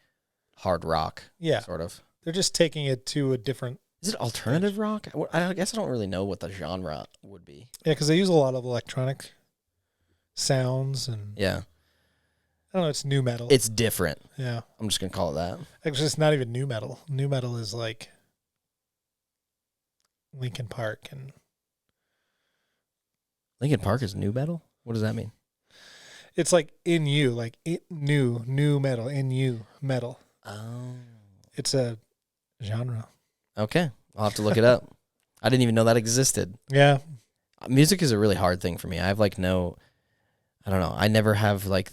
hard rock. Yeah. Sort of. They're just taking it to a different. Is it alternative rock? I guess I don't really know what the genre would be. Yeah, because they use a lot of electronic sounds and. Yeah. I don't know. It's new metal. It's different. Yeah. I'm just going to call it that. Actually, it's not even new metal. New metal is like Linkin Park and. Linkin Park is new metal? What does that mean? It's like new metal. Oh. It's a genre. Okay. I'll have to look it up. I didn't even know that existed. Yeah. Music is a really hard thing for me. I have like I don't know. I never have like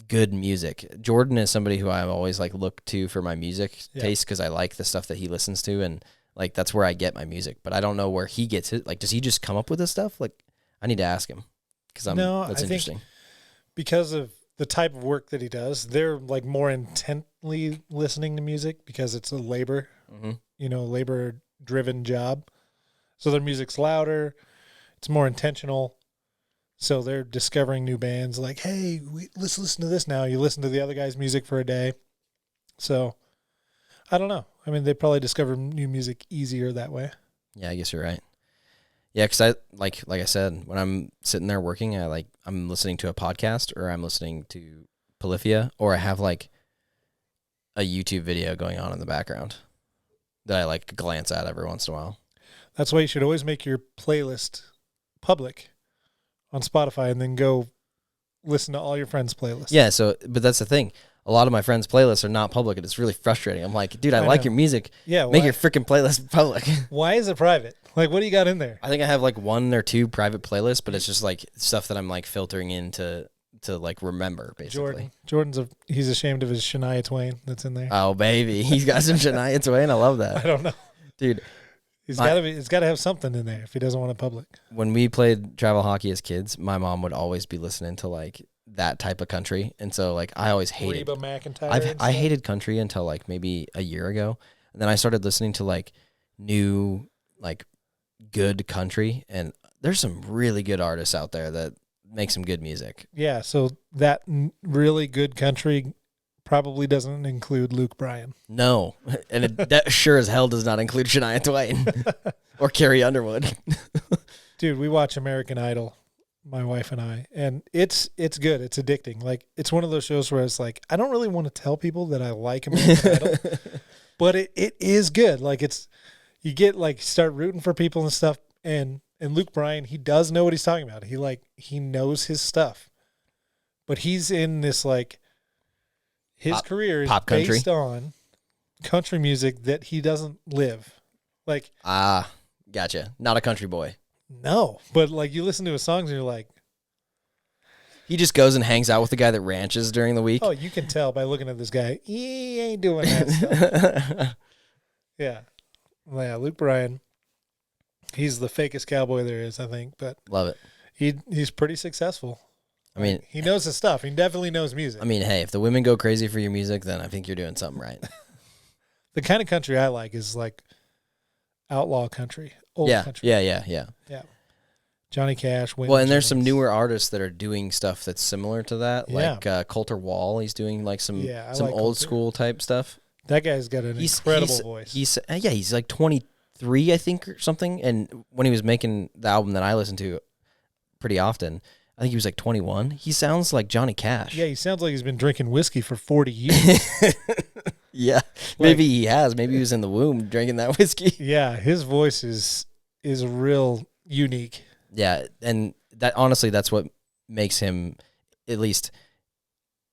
good music. Jordan is somebody who I've always like looked to for my music taste because I like the stuff that he listens to and like that's where I get my music. But I don't know where he gets it. Like, does he just come up with this stuff? Like, I need to ask him because that's interesting. Think because of the type of work that he does, they're like more intently listening to music because it's a labor-driven job. So their music's louder. It's more intentional. So they're discovering new bands like, hey, let's listen to this now. You listen to the other guy's music for a day. So I don't know. I mean, they probably discover new music easier that way. Yeah, I guess you're right. Yeah, because I like I said, when I'm sitting there working, I'm listening to a podcast or I'm listening to Polyphia or I have like a YouTube video going on in the background. that I like glance at every once in a while. That's why you should always make your playlist public on Spotify and then go listen to all your friends' playlists. Yeah, but that's the thing. A lot of my friends' playlists are not public, and it's really frustrating. I'm like, dude, I like your music. Yeah, make your freaking playlist public. Why is it private? Like, what do you got in there? I think I have like 1 or 2 private playlists, but it's just like stuff that I'm like filtering in to like remember, basically. He's ashamed of his Shania Twain that's in there. Oh, baby. He's got some Shania Twain. I love that. I don't know. Dude. It's got to have something in there if he doesn't want it public. When we played travel hockey as kids, my mom would always be listening to like that type of country, and so like I always hated Reba McEntire. I hated country until like maybe a year ago, and then I started listening to like new like good country, and there's some really good artists out there that make some good music. Yeah, so that really good country probably doesn't include Luke Bryan. No, and that sure as hell does not include Shania Twain or Carrie Underwood. Dude, we watch American Idol, my wife and I, and it's good. It's addicting. Like, it's one of those shows where it's like, I don't really want to tell people that I like American Idol, but it is good. Like, you get like start rooting for people and stuff, and Luke Bryan, he does know what he's talking about. He knows his stuff, but he's in this like his career is based on country music that he doesn't live. Like, gotcha. Not a country boy. No, but like you listen to his songs and you're like, he just goes and hangs out with the guy that ranches during the week. Oh, you can tell by looking at this guy. He ain't doing that stuff. Yeah. Luke Bryan. He's the fakest cowboy there is, I think, but love it. He's pretty successful. I mean, he knows his stuff. He definitely knows music. I mean, hey, if the women go crazy for your music, then I think you're doing something right. The kind of country I like is like outlaw country, old country. Yeah. Johnny Cash. Well, and there's some newer artists that are doing stuff that's similar to that, like Coulter Wall. He's doing like some like old school type stuff. That guy's got an incredible voice. He's like 23, I think, or something. And when he was making the album that I listen to pretty often, I think he was like 21. He sounds like Johnny Cash. Yeah, he sounds like he's been drinking whiskey for 40 years. Yeah, maybe he has. Maybe he was in the womb drinking that whiskey. Yeah, his voice is real unique. Yeah, and that honestly, that's what makes him, at least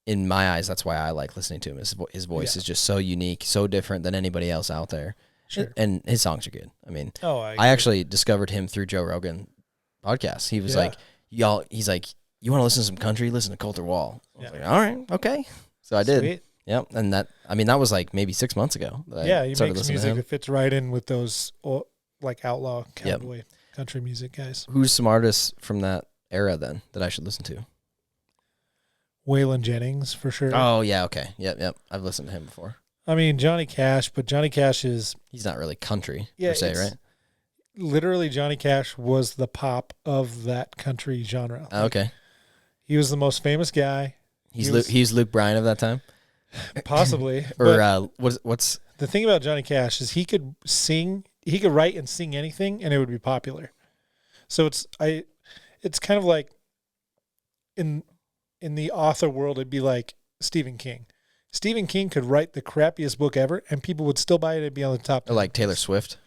in my eyes, that's why I like listening to him. His voice is just so unique, so different than anybody else out there. Sure. And his songs are good. I mean, I actually discovered him through Joe Rogan podcast. He was like, he's like, you want to listen to some country? Listen to Coulter Wall. I was like, all right, okay. So I did. Sweet. Yep. And that was like maybe 6 months ago. He makes music that fits right in with those like outlaw cowboy country music guys. Who's some artists from that era then that I should listen to? Waylon Jennings for sure. Oh yeah, okay. Yep. I've listened to him before. I mean, Johnny Cash, but Johnny Cash he's not really country per se, right? Literally, Johnny Cash was the pop of that country genre. Okay. He was the most famous guy. He's Luke Bryan of that time? Possibly. Or what's the thing about Johnny Cash is he could write and sing anything and it would be popular. So it's kind of like in the author world, it'd be like Stephen King. Stephen King could write the crappiest book ever and people would still buy it and be on the top. Or like Taylor Swift.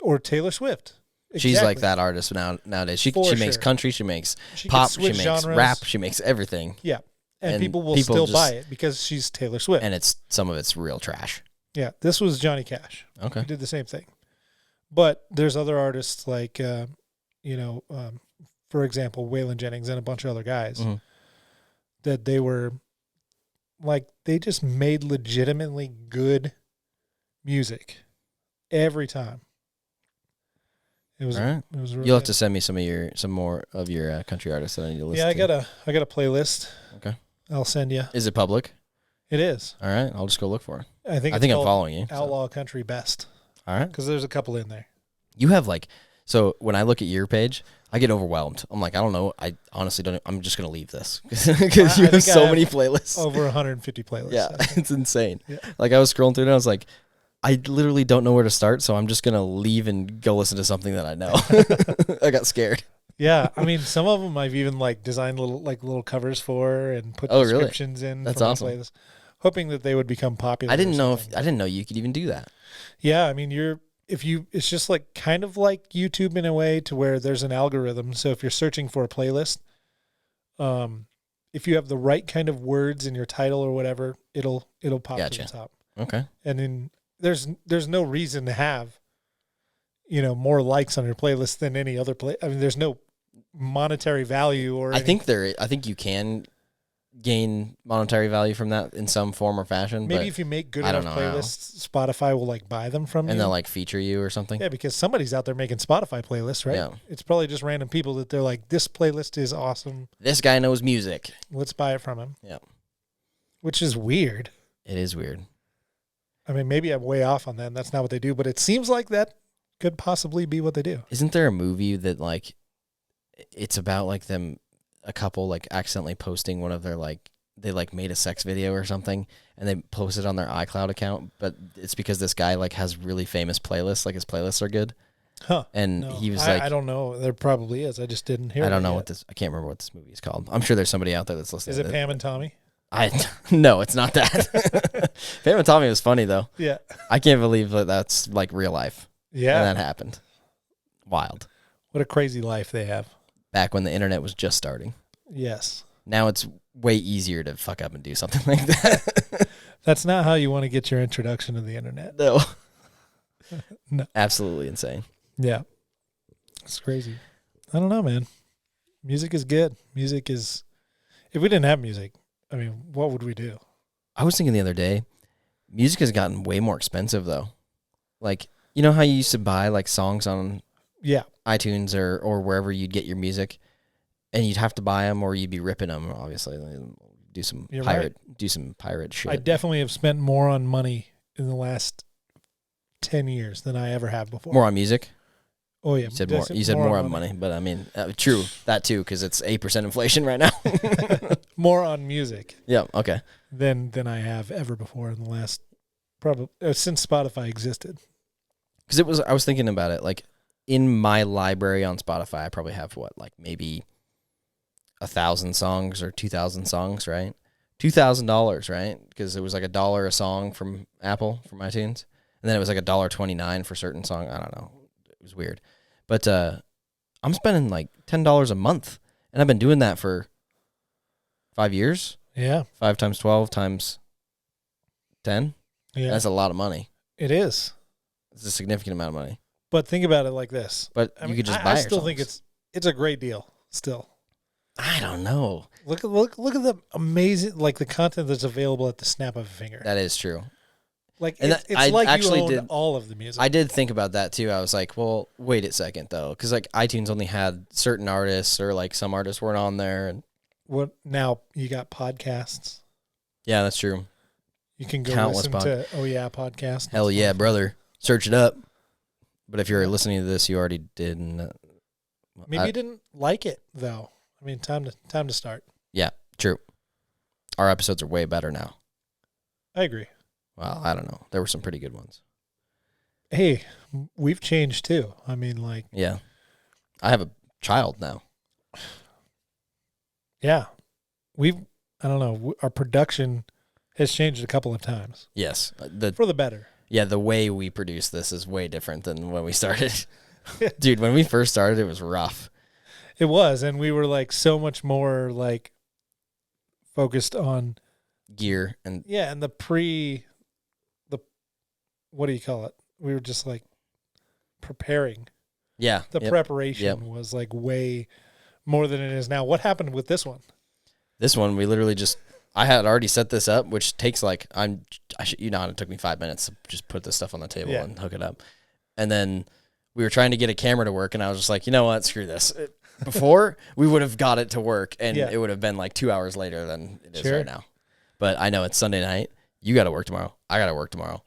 Or Taylor Swift. Exactly. She's like that artist nowadays. She makes country, she makes pop, she makes genres. Rap, she makes everything. Yeah. And people will still buy it because she's Taylor Swift. And some of it's real trash. Yeah. This was Johnny Cash. Okay. He did the same thing. But there's other artists like, for example, Waylon Jennings and a bunch of other guys that they were like, they just made legitimately good music every time. It was, all right. It was really You'll have to send me some more of your country artists that I need to listen to. Yeah, I got a playlist. Okay. I'll send you. Is it public? It is. All right. I'll just go look for it. I think I'm following you. Outlaw Country Best. All right. Because there's a couple in there. You have so when I look at your page, I get overwhelmed. I'm like, I don't know. I honestly don't. I'm just going to leave this because you have so many playlists. Over 150 playlists. Yeah, it's insane. Yeah. Like I was scrolling through and I was like, I literally don't know where to start, so I'm just going to leave and go listen to something that I know. I got scared. Yeah, I mean, some of them I've even designed little covers for and put descriptions in. That's awesome. hoping that they would become popular. I didn't know you could even do that. Yeah, I mean, it's just like kind of like YouTube in a way, to where there's an algorithm. So if you're searching for a playlist, if you have the right kind of words in your title or whatever, it'll pop to the top. Okay. And then there's no reason to have, more likes on your playlist than any other I mean, there's no monetary value or. I think you can gain monetary value from that in some form or fashion. Maybe if you make good enough playlists, Spotify will like buy them from you. And they'll like feature you or something. Yeah, because somebody's out there making Spotify playlists, right? Yeah. It's probably just random people that they're like, this playlist is awesome. This guy knows music. Let's buy it from him. Yeah. Which is weird. It is weird. I mean, maybe I'm way off on that and that's not what they do, but it seems like that could possibly be what they do. Isn't there a movie that like, it's about like a couple like accidentally posting one of their like, they like made a sex video or something and they posted on their iCloud account, but it's because this guy like has really famous playlists, like his playlists are good. Huh. And he was like, I don't know. There probably is. I just didn't hear it. I don't know I can't remember what this movie is called. I'm sure there's somebody out there that's listening. Is it Pam and Tommy? No, it's not that. Pam and Tommy was funny though. Yeah. I can't believe that that's like real life. Yeah. And that happened. Wild. What a crazy life they have. Back when the internet was just starting. Yes. Now it's way easier to fuck up and do something like that. That's not how you want to get your introduction to the internet. No. No. Absolutely insane. Yeah. It's crazy. I don't know, man. Music is good. If we didn't have music, I mean, what would we do? I was thinking the other day, music has gotten way more expensive though. Like, you know how you used to buy like songs on iTunes or wherever you'd get your music, and you'd have to buy them or you'd be ripping them, obviously. Do some pirate shit. I definitely have spent more on money in the last 10 years than I ever have before. More on music? Oh, yeah. You said more on money, but I mean, true, that too, because it's 8% inflation right now. More on music. Yeah, okay. Than I have ever before in the last, probably, since Spotify existed. Because I was thinking about it, like, in my library on Spotify, I probably have, maybe 1,000 songs or 2,000 songs, right? $2,000, right? Because it was like $1 a song from Apple, from iTunes. And then it was like $1.29 for certain song. I don't know. It was weird. But I'm spending like $10 a month. And I've been doing that for 5 years. Yeah. 5 times 12 times 10. Yeah. That's a lot of money. It is. It's a significant amount of money. But think about it like this. But you could just buy it. I still think it's a great deal still. I don't know. Look at the amazing, like the content that's available at the snap of a finger. That is true. Like it's like actually you own all of the music. I did think about that too. I was like, well, wait a second though, because like iTunes only had certain artists, or like some artists weren't on there. And what now? You got podcasts. Yeah, that's true. You can go listen to podcast. Hell yeah, brother! Search it up. But if you're listening to this, you already did. And, maybe you didn't like it though. I mean, time to start. Yeah, true. Our episodes are way better now. I agree. Well, I don't know. There were some pretty good ones. Hey, we've changed too. I mean, like... Yeah. I have a child now. Yeah. I don't know, our production has changed a couple of times. Yes. For the better. Yeah, the way we produce this is way different than when we started. Dude, when we first started, it was rough. It was, and we were like so much more like focused on... gear and... Yeah, and what do you call it? We were just like preparing. Yeah. The preparation was like way more than it is now. What happened with this one? This one, we literally I had already set this up, which takes like, it took me 5 minutes to just put this stuff on the table and hook it up. And then we were trying to get a camera to work, and I was just like, you know what, screw this. Before, we would have got it to work, and it would have been like 2 hours later than it is right now. But I know it's Sunday night. You got to work tomorrow. I got to work tomorrow.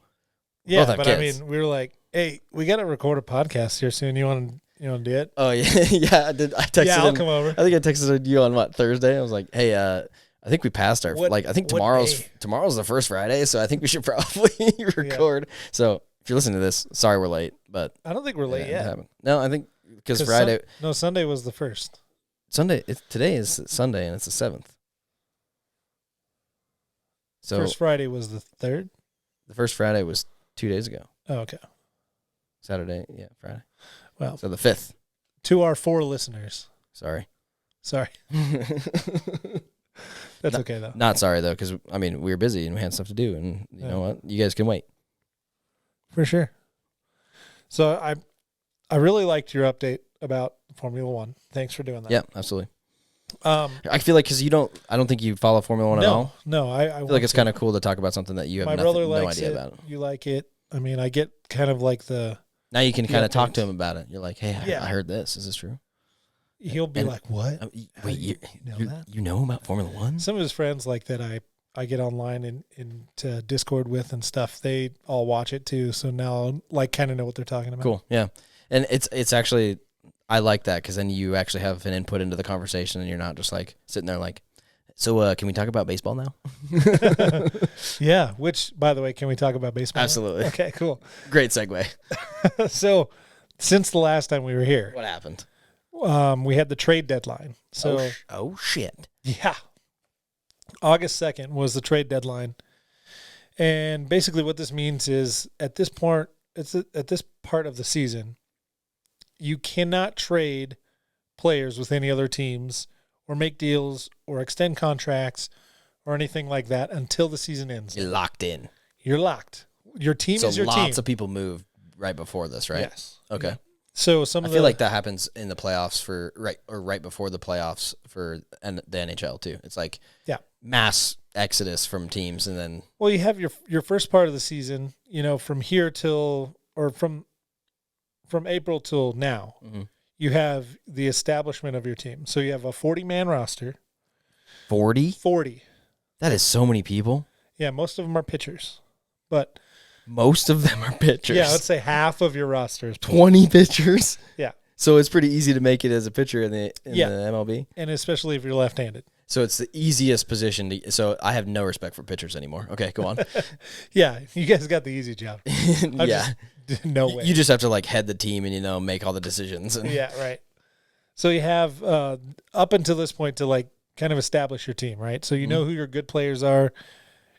Yeah, but kids. I mean, we were like, hey, we got to record a podcast here soon. You want to do it? Oh, yeah. Yeah, I did. I texted him. I'll come over. I think I texted you on, Thursday? I was like, hey, I think we passed our, I think tomorrow's the first Friday, so I think we should probably record. Yeah. So if you're listening to this, sorry we're late, but. I don't think we're late yet. No, I think because Friday. Sunday was the first. Today is Sunday, and it's the 7th. So first Friday was the 3rd? The first Friday was 2 days ago. Oh, okay. Saturday, Friday. Well, so the 5th. To our 4 listeners. Sorry. That's okay, though. Not sorry, though, because, we were busy and we had stuff to do, and you know what? You guys can wait. For sure. So I really liked your update about Formula One. Thanks for doing that. Yeah, absolutely. I feel like because I don't think you follow Formula One at all. No, I feel like it's kind of cool to talk about something that you have no idea about. You like it. I mean, I get kind of like now you can kind of talk to him about it. You're like, hey, I heard this. Is this true? He'll be like, what? Wait, you know about Formula One? Some of his friends like that I get online and to Discord with and stuff, they all watch it too. So now I kind of know what they're talking about. Cool. Yeah. And it's actually, I like that because then you actually have an input into the conversation and you're not just like sitting there like, so can we talk about baseball now? Yeah. Which, by the way, can we talk about baseball? Absolutely. Now? Okay, cool. Great segue. So since the last time we were here. What happened? We had the trade deadline. So oh shit. Yeah. August 2nd was the trade deadline. And basically what this means is at this part of the season, you cannot trade players with any other teams or make deals or extend contracts or anything like that until the season ends. You're locked in. You're locked. Your team is your team. So lots of people moved right before this, right? Yes. Okay. Yeah. So I feel like that happens in the playoffs right before the playoffs for the NHL too. It's like mass exodus from teams, and then you have your first part of the season, from here till or from April till now. Mm-hmm. You have the establishment of your team. So you have a 40-man roster. 40? 40. That is so many people. Yeah, most of them are pitchers, but. Most of them are pitchers. Yeah, let's say half of your roster is pitchers. 20 pitchers? Yeah. So it's pretty easy to make it as a pitcher in the MLB? And especially if you're left-handed. So it's the easiest position so I have no respect for pitchers anymore. Okay, go on. Yeah, you guys got the easy job. No way. You just have to head the team and make all the decisions. Yeah, right. So you have up until this point to kind of establish your team, right? So you know who your good players are.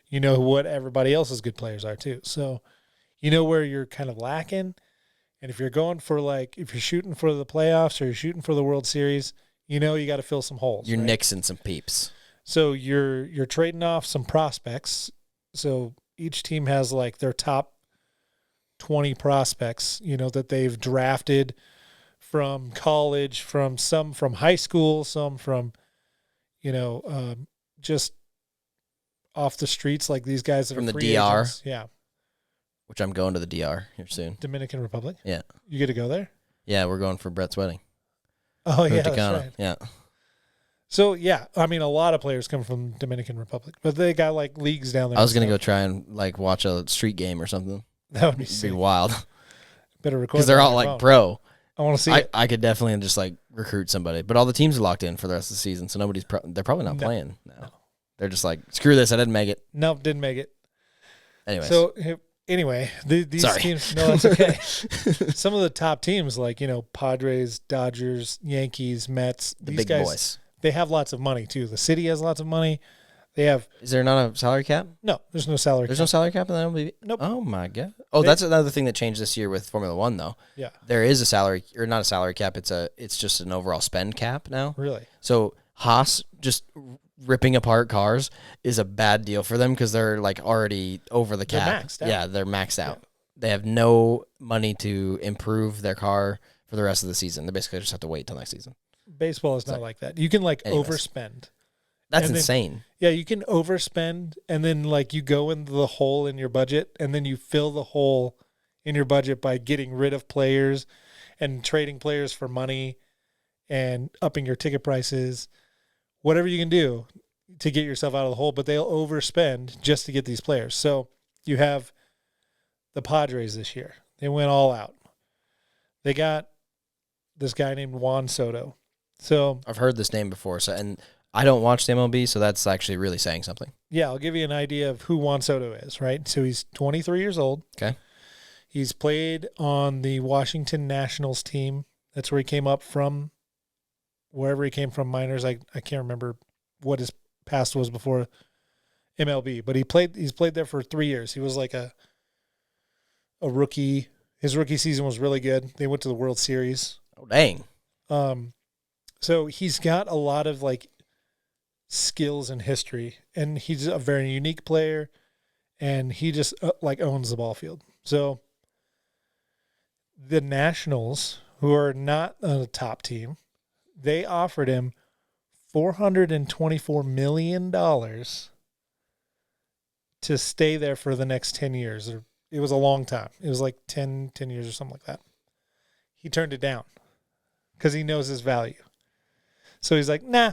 You know what everybody else's good players are too. So you know where you're kind of lacking. And if you're going for if you're shooting for the playoffs or you're shooting for the World Series, you got to fill some holes. You're nixing some peeps. So you're trading off some prospects. So each team has their top 20 prospects, that they've drafted from college, from high school, some from, just off the streets, like these guys that from are the free DR. Agents. Yeah. Which I'm going to the DR here soon. Dominican Republic? Yeah. You get to go there? Yeah, we're going for Brett's wedding. Oh, yeah, that's right. Yeah. So, yeah, a lot of players come from Dominican Republic, but they got leagues down there. I was going to go try and watch a street game or something. That would be sick. It'd be wild. Better record. Because they're all pro. I want to see it. I could definitely just recruit somebody, but all the teams are locked in for the rest of the season, so they're probably not playing now. No. They're just screw this, I didn't make it. No, didn't make it. Anyways. So, anyway, these teams, no, that's okay. Some of the top teams Padres, Dodgers, Yankees, Mets, the these big guys, boys. They have lots of money too. The city has lots of money. They have. Is there not a salary cap? No, there's no salary cap. There's no salary cap in the MLB? Nope. Oh, my God. Oh, that's another thing that changed this year with Formula One, though. Yeah. There is a salary, or not a salary cap, it's just an overall spend cap now. Really? So Haas just ripping apart cars is a bad deal for them because they're already over the cap. They're maxed out. Yeah, they're maxed out. Yeah. They have no money to improve their car for the rest of the season. They basically just have to wait till next season. Baseball is not like that. You can overspend. That's insane. Yeah, you can overspend and then you go into the hole in your budget and then you fill the hole in your budget by getting rid of players and trading players for money and upping your ticket prices. Whatever you can do to get yourself out of the hole, but they'll overspend just to get these players. So you have the Padres this year. They went all out. They got this guy named Juan Soto. So I've heard this name before, and I don't watch the MLB, so that's actually really saying something. Yeah, I'll give you an idea of who Juan Soto is, right? So he's 23 years old. Okay. He's played on the Washington Nationals team. That's where he came up from. Wherever he came from, minors. I can't remember what his past was before MLB, but he's played there for 3 years. He was like a rookie. His rookie season was really good. They went to the World Series. Oh, dang. So he's got a lot of like skills and history, and he's a very unique player, and he just like owns the ball field. So the Nationals, who are not a top team, they offered him $424 million to stay there for the next 10 years. It was a long time. It was like 10 years or something like that. He turned it down because he knows his value. So he's like, nah.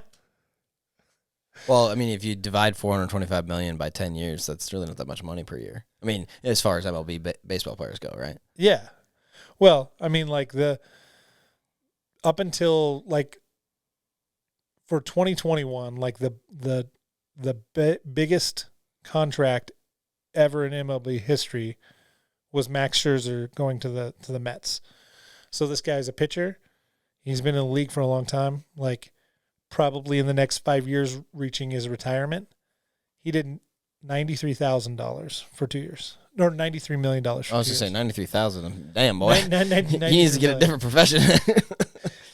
Well, I mean, if you divide $425 million by 10 years, that's really not that much money per year. I mean, as far as MLB baseball players go, right? Yeah. Well, I mean, like up until like for 2021, like the biggest contract ever in MLB history was Max Scherzer going to the Mets. So this guy's a pitcher. He's been in the league for a long time, like probably in the next 5 years reaching his retirement. He did $93,000 for 2 years. Or $93 million for 2 years. I was going to say $93,000. Damn, boy. He 90 needs to get a different profession.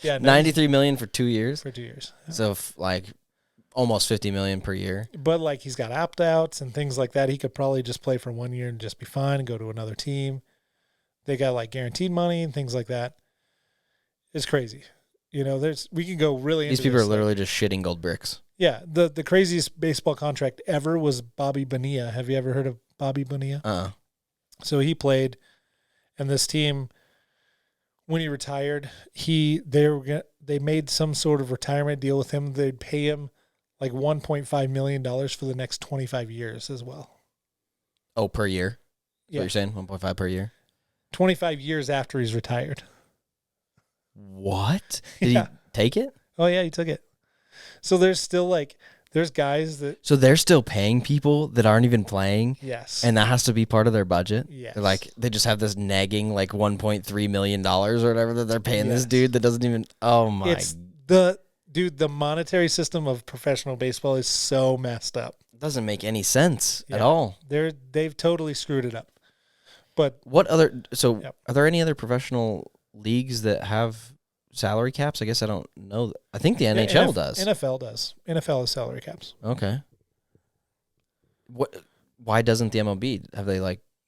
Yeah, $93 million for 2 years? For 2 years. So, like, almost $50 million per year. But, like, he's got opt-outs and things like that. He could probably just play for 1 year and just be fine and go to another team. They got, like, guaranteed money and things like that. It's crazy. You know, we can go really into These people are literally just shitting gold bricks. Yeah, the craziest baseball contract ever was Bobby Bonilla. Have you ever heard of Bobby Bonilla? So he played, and this team, when he retired, they made some sort of retirement deal with him. They'd pay him like $1.5 million for the next 25 years as well. Oh, per year? Yeah. What you're saying? 1.5 per year? 25 years after he's retired. What? Did he take it? Oh, yeah, he took it. So there's still there's guys that... So they're still paying people that aren't even playing? Yes. And that has to be part of their budget? Yes. They're like, they just have this nagging like $1.3 million or whatever that they're paying this dude that doesn't even... Oh, my... The monetary system of professional baseball is so messed up. It doesn't make any sense at all. They've totally screwed it up. But... What other... So are there any other professional leagues that have salary caps? I guess I don't know. I think the NHL does. NFL does. NFL has salary caps. Okay. Why doesn't the MLB? Have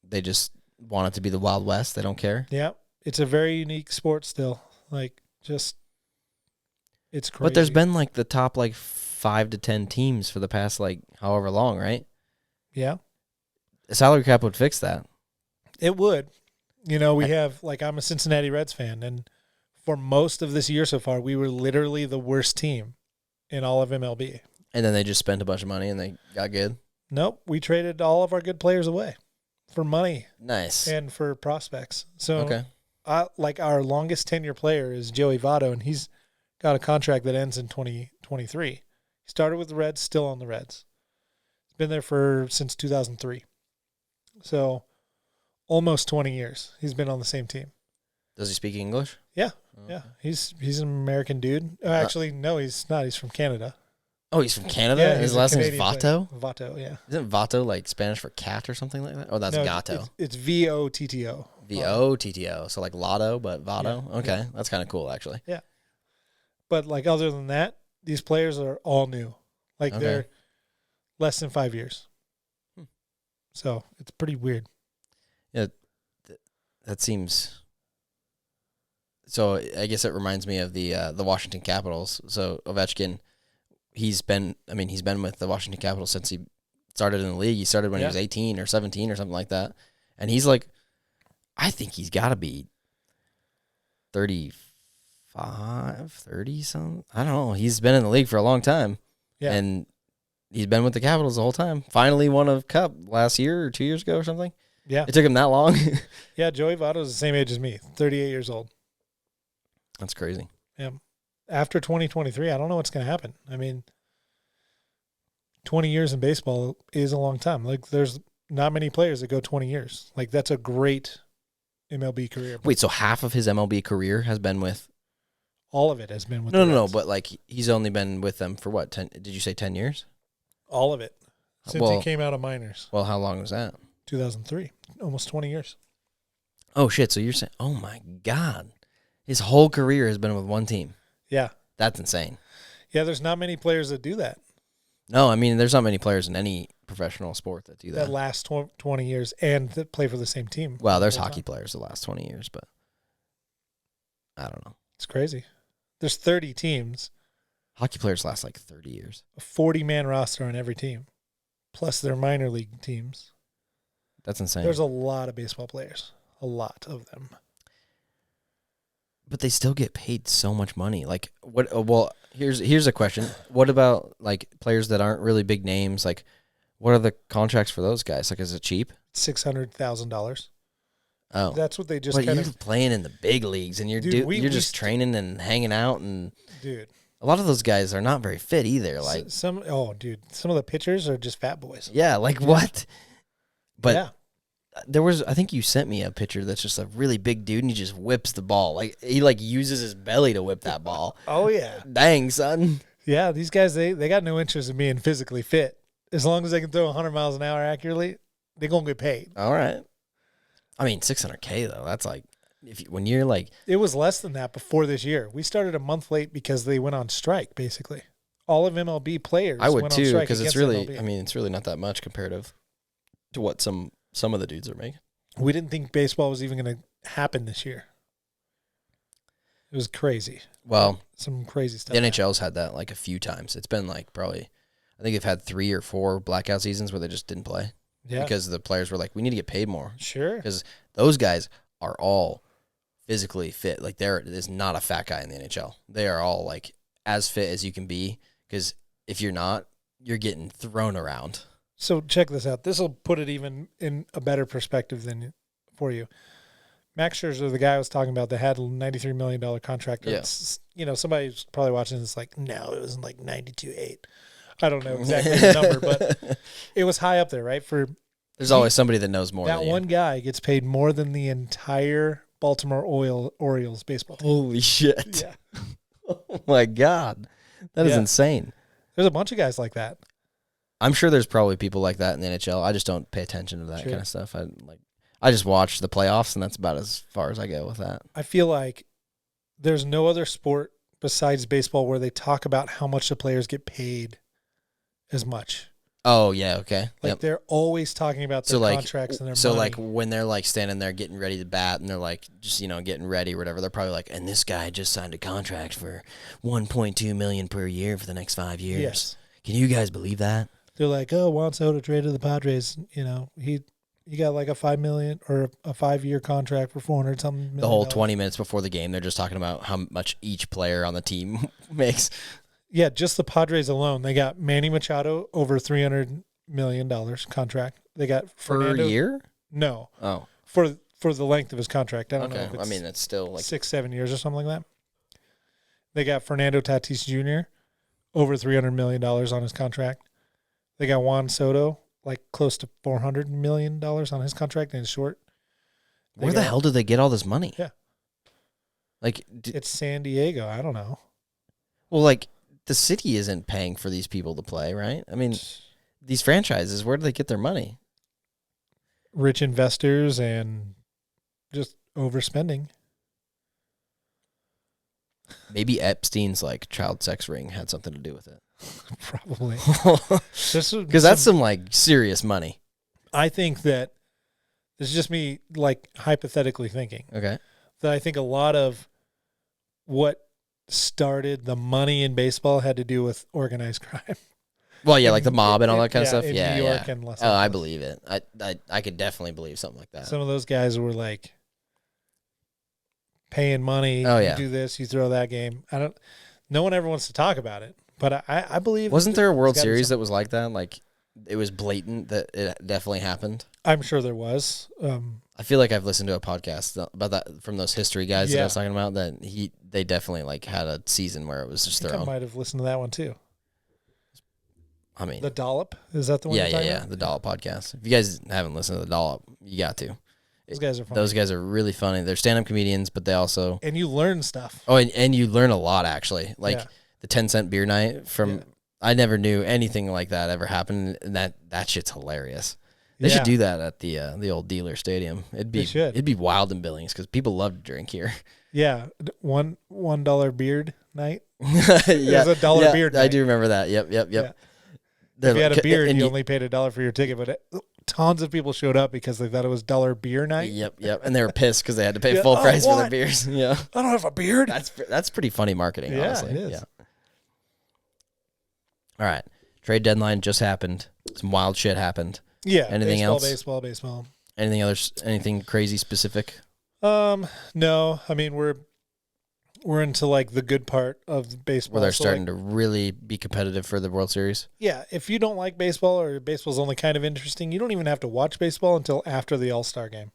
they just want it to be the Wild West? They don't care? Yeah. It's a very unique sport still. It's crazy. But there's been the top 5 to 10 teams for the past however long, right? Yeah. A salary cap would fix that. It would. You know, we have I'm a Cincinnati Reds fan, and for most of this year so far, we were literally the worst team in all of MLB. And then they just spent a bunch of money and they got good? Nope. We traded all of our good players away for money. Nice. And for prospects. So, our longest tenure player is Joey Votto, and he's got a contract that ends in 2023. He started with the Reds, still on the Reds. He's been there since 2003. So, almost 20 years he's been on the same team. Does he speak English? Yeah. Yeah. He's an American dude. Actually, no, he's not. He's from Canada. Oh, he's from Canada? Yeah, his last name is Votto? Votto, yeah. Isn't Votto Spanish for cat or something like that? Oh, that's Gato. It's Votto. Votto. So Lotto, but Votto? Yeah, okay. That's kind of cool, actually. Yeah. But other than that, these players are all new. They're less than 5 years. So it's pretty weird. Yeah, that seems. So I guess it reminds me of the Washington Capitals. So Ovechkin, he's been with the Washington Capitals since he started in the league. He started when he was 18 or 17 or something like that, and he's I think he's got to be 35, 30 something. I don't know. He's been in the league for a long time, and he's been with the Capitals the whole time. Finally won a cup last year or 2 years ago or something. Yeah. It took him that long. Yeah, Joey Votto is the same age as me, 38 years old. That's crazy. Yeah. After 2023, I don't know what's going to happen. 20 years in baseball is a long time. There's not many players that go 20 years. That's a great MLB career. Wait, so half of his MLB career has been with... All of it has been with No, but he's only been with them for what, 10? Did you say 10 years? All of it. Since he came out of minors. Well, how long was that? 2003. Almost 20 years. Oh, shit. So you're saying, oh, my God. His whole career has been with one team. Yeah. That's insane. Yeah, there's not many players that do that. No, I mean, there's not many players in any professional sport that do that. That last 20 years and that play for the same team. Well, there's hockey players the last 20 years, but I don't know. It's crazy. There's 30 teams. Hockey players last like 30 years. A 40-man roster on every team, plus their minor league teams. That's insane. There's a lot of baseball players. A lot of them. But they still get paid so much money. Like, what? Well, here's a question. What about like players that aren't really big names? Like, what are the contracts for those guys? Like, is it cheap? $600,000. Oh, that's what they just. But you're playing in the big leagues, and you're just training and hanging out, and dude, a lot of those guys are not very fit either. Like some of the pitchers are just fat boys. Yeah, like what? But yeah. There was, I think you sent me a picture that's just a really big dude, and he just whips the ball. Like he like uses his belly to whip that ball. Oh yeah, dang son. Yeah, these guys they got no interest in being physically fit. As long as they can throw 100 miles an hour accurately, they're gonna get paid. All right. I mean, $600K though. That's like when you're like. It was less than that before this year. We started a month late because they went on strike. Basically, all of MLB players. I would went too, on strike because it's really. MLB. I mean, it's really not that much comparative to what some of the dudes are making. We didn't think baseball was even going to happen this year. It was crazy. Well, some crazy stuff. The NHL's had that like a few times. It's been like probably, I think they've had 3 or 4 blackout seasons where they just didn't play. Yeah. Because the players were like, we need to get paid more. Sure. Because those guys are all physically fit. Like there is not a fat guy in the NHL. They are all like as fit as you can be. Because if you're not, you're getting thrown around. So check this out. This will put it even in a better perspective than for you. Max Scherzer, the guy I was talking about that had a $93 million contract. Yeah. Somebody's probably watching this like, no, it was like 92.8. I don't know exactly the number, but it was high up there, right? There's always somebody that knows more. That one guy gets paid more than the entire Baltimore Orioles baseball team. Holy shit. Yeah. Oh, my God. That is insane. There's a bunch of guys like that. I'm sure there's probably people like that in the NHL. I just don't pay attention to that kind of stuff. I just watch the playoffs, and that's about as far as I go with that. I feel like there's no other sport besides baseball where they talk about how much the players get paid as much. Oh, yeah, okay. Like they're always talking about their contracts and their money. So like when they're like standing there getting ready to bat and they're like just, getting ready or whatever, they're probably like, and this guy just signed a contract for $1.2 million per year for the next 5 years. Yes. Can you guys believe that? They're like, oh, Juan Soto traded the Padres. He got like a $5 million or a 5-year contract for $400 something million. The whole 20 minutes before the game, they're just talking about how much each player on the team makes. Yeah, just the Padres alone, they got Manny Machado over $300 million contract. They got Fernando. Per year? No. Oh. For the length of his contract. I don't know if it's it's still like 6-7 years or something like that. They got Fernando Tatis Jr. over $300 million on his contract. They got Juan Soto like close to $400 million on his contract and it's short. Where the hell did they get all this money? Yeah. Like it's San Diego. I don't know. Well, like the city isn't paying for these people to play, right? I mean, these franchises, where do they get their money? Rich investors and just overspending. Maybe Epstein's like child sex ring had something to do with it. Probably. Because that's some like serious money. I think that this is just me like hypothetically thinking. Okay. That I think a lot of what started the money in baseball had to do with organized crime. Well, yeah, like the mob and all that kind of stuff. In Yeah, New York and Los Angeles. Angeles. I believe it. I could definitely believe something like that. Some of those guys were like paying money. Oh, yeah. You do this, you throw that game. No one ever wants to talk about it, but I believe. Wasn't there a World Series that was like that? Like it was blatant that it definitely happened. I'm sure there was. I feel like I've listened to a podcast about that from those history guys that I was talking about. That they definitely like had a season where it was just their own. I might have listened to that one too. I mean, the Dollop, is that the one? Yeah. The Dollop podcast. If you guys haven't listened to the Dollop, you got to. Those guys are funny. Those guys are really funny. They're stand-up comedians, but they also and you learn stuff. Oh, and you learn a lot actually. Like the 10-cent beer night from I never knew anything like that ever happened, and that shit's hilarious. They should do that at the old dealer stadium. It'd be wild in Billings because people love to drink here. Yeah, $1 beard night. Yeah, it was $1 beard night. I do remember that. Yep. Yeah. If you had a beard, you only paid $1 for your ticket, but tons of people showed up because they thought it was $1 beer night. Yep, and they were pissed because they had to pay full price for their beers. Yeah, I don't have a beard. That's pretty funny marketing, honestly. It is. Yeah. All right, trade deadline just happened. Some wild shit happened. Yeah. Anything else? Baseball. Anything else? Anything crazy specific? No. I mean, we're into like the good part of baseball. Where they're starting to really be competitive for the World Series. Yeah. If you don't like baseball or baseball's only kind of interesting, you don't even have to watch baseball until after the All-Star game.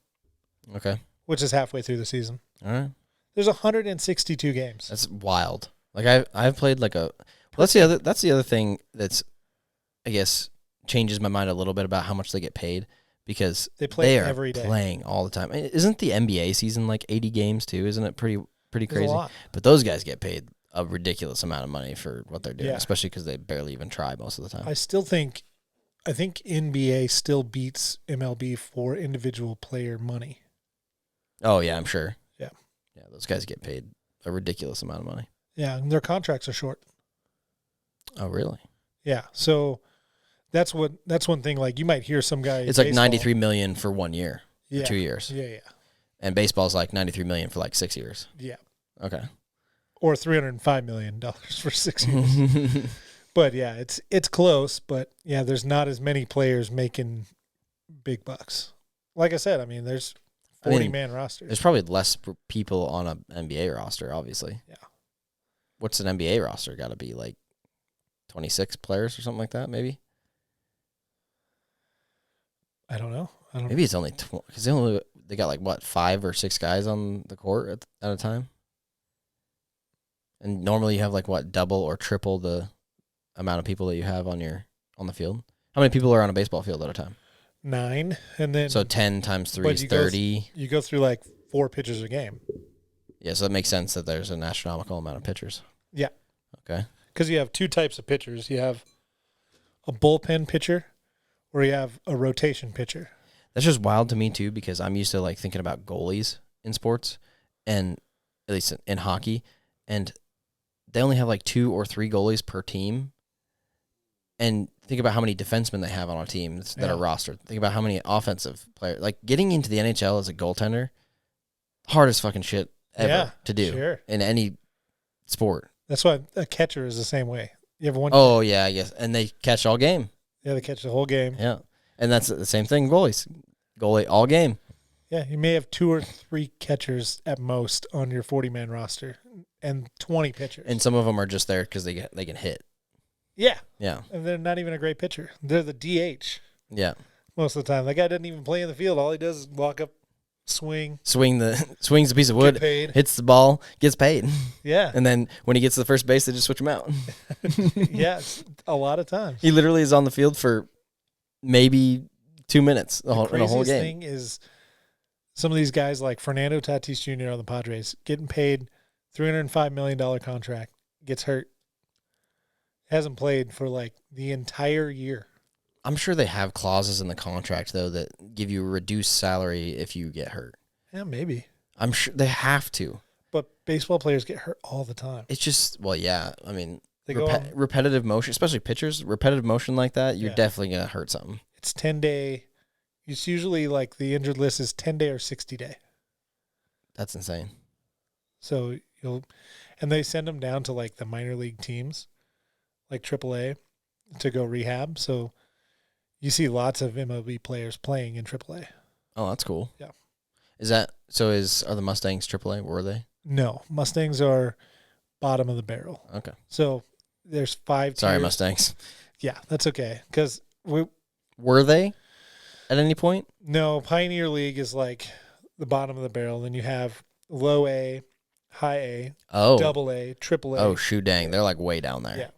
Okay. Which is halfway through the season. All right. There's 162 games. That's wild. Like I've played like a. Well, that's the other thing that's, I guess, changes my mind a little bit about how much they get paid because they are every day. Playing all the time. Isn't the NBA season like 80 games too? Isn't it pretty crazy? A lot. But those guys get paid a ridiculous amount of money for what they're doing, especially because they barely even try most of the time. I think NBA still beats MLB for individual player money. Oh yeah, I'm sure. Yeah, those guys get paid a ridiculous amount of money. Yeah, and their contracts are short. Oh really? Yeah, so that's one thing. Like you might hear some guy. It's like $93 million for 1 year, for 2 years. Yeah. And baseball's like $93 million for like 6 years. Yeah. Okay. Or $305 million for 6 years. But yeah, it's close. But yeah, there's not as many players making big bucks. Like I said, I mean, there's 40-man rosters. There's probably less people on an NBA roster, obviously. Yeah. What's an NBA roster? Got to be like 26 players or something like that, maybe? I don't know. Maybe it's only 20 because they got like what 5 or 6 guys on the court at a time, and normally you have like what double or triple the amount of people that you have on the field. How many people are on a baseball field at a time? 9, and then so 10 times 3 is 30. You go through like 4 pitchers a game. Yeah, so that makes sense that there's an astronomical amount of pitchers. Yeah. Okay. Because you have 2 types of pitchers. You have a bullpen pitcher, or you have a rotation pitcher. That's just wild to me too, because I'm used to like thinking about goalies in sports, and at least in hockey, and they only have like 2 or 3 goalies per team. And think about how many defensemen they have on a team that are rostered. Think about how many offensive players. Like getting into the NHL as a goaltender, hardest fucking shit ever to do in any sport. That's why a catcher is the same way. You have one. Oh yeah, I guess, and they catch all game. Yeah, they catch the whole game. Yeah, and that's the same thing. Goalie all game. Yeah, you may have 2 or 3 catchers at most on your 40-man roster, and 20 pitchers. And some of them are just there because they can hit. Yeah. Yeah. And they're not even a great pitcher. They're the DH. Yeah. Most of the time, that guy doesn't even play in the field. All he does is walk up, swings a piece of wood, hits the ball, gets paid. Yeah. And then when he gets to the first base, they just switch him out. Yeah, a lot of times. He literally is on the field for maybe 2 minutes in a whole game. The craziest thing is some of these guys like Fernando Tatis Jr. on the Padres getting paid $305 million contract, gets hurt, hasn't played for like the entire year. I'm sure they have clauses in the contract, though, that give you a reduced salary if you get hurt. Yeah, maybe. I'm sure they have to. But baseball players get hurt all the time. It's just, well, yeah. I mean, repetitive motion, especially pitchers, repetitive motion like that, you're definitely going to hurt something. It's 10-day. It's usually like the injured list is 10-day or 60-day. That's insane. So and they send them down to like the minor league teams, like AAA, to go rehab. So you see lots of MLB players playing in AAA. Oh, that's cool. Yeah. Are the Mustangs AAA? Were they? No, Mustangs are bottom of the barrel. Okay. So there's 5 Sorry, tiers. Mustangs. Yeah, that's okay. Because were they at any point? No, Pioneer League is like the bottom of the barrel. Then you have low A, high A, double A, triple A. Oh, shoot dang. They're like way down there. Yeah.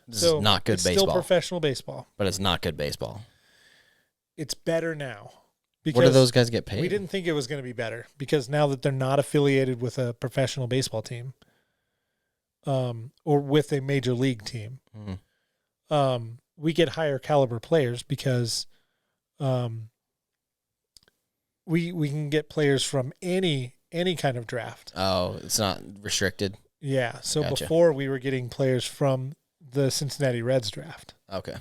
This is not good baseball. It's still professional baseball. But it's not good baseball. It's better now. What do those guys get paid? We didn't think it was going to be better because now that they're not affiliated with a professional baseball team or with a major league team, we get higher caliber players because we can get players from any kind of draft. Oh, it's not restricted. Yeah. So before we were getting players from the Cincinnati Reds draft. Okay.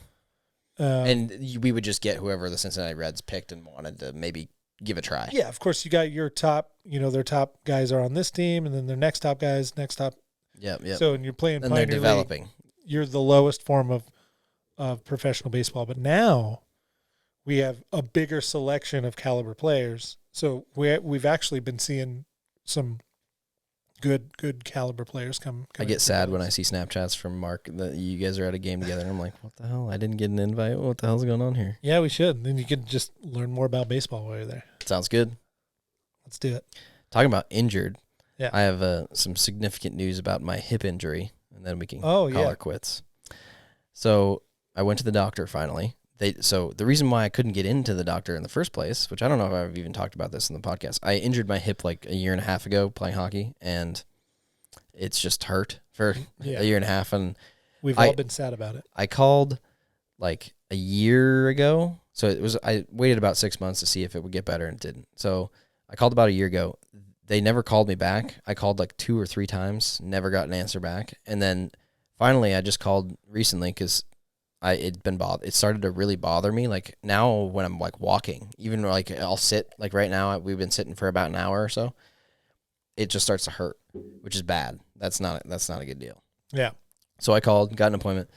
And we would just get whoever the Cincinnati Reds picked and wanted to maybe give a try. Yeah, of course you got your top, their top guys are on this team, and then their next top guys, next top. Yeah. So when you're playing and Pioneer they're developing. League, you're the lowest form of professional baseball. But now we have a bigger selection of caliber players. So we've actually been seeing some good caliber players come. I get sad when I see Snapchats from Mark that you guys are at a game together, and I'm like, what the hell? I didn't get an invite. What the hell's going on here? Yeah, we should. Then you can just learn more about baseball while you're there. Sounds good. Let's do it. Talking about injured, yeah. I have some significant news about my hip injury, and then we can call it quits. So I went to the doctor finally. So the reason why I couldn't get into the doctor in the first place, which I don't know if I've even talked about this in the podcast, I injured my hip like a year and a half ago playing hockey, and it's just hurt for a year and a half. And we've all been sad about it. I called like a year ago. So I waited about 6 months to see if it would get better, and it didn't. So I called about a year ago. They never called me back. I called like 2 or 3 times, never got an answer back. And then finally I just called recently because it started to really bother me. Like now when I'm like walking, even like I'll sit, like right now we've been sitting for about an hour or so, it just starts to hurt, which is bad. That's not a good deal. Yeah. So I called, got an appointment.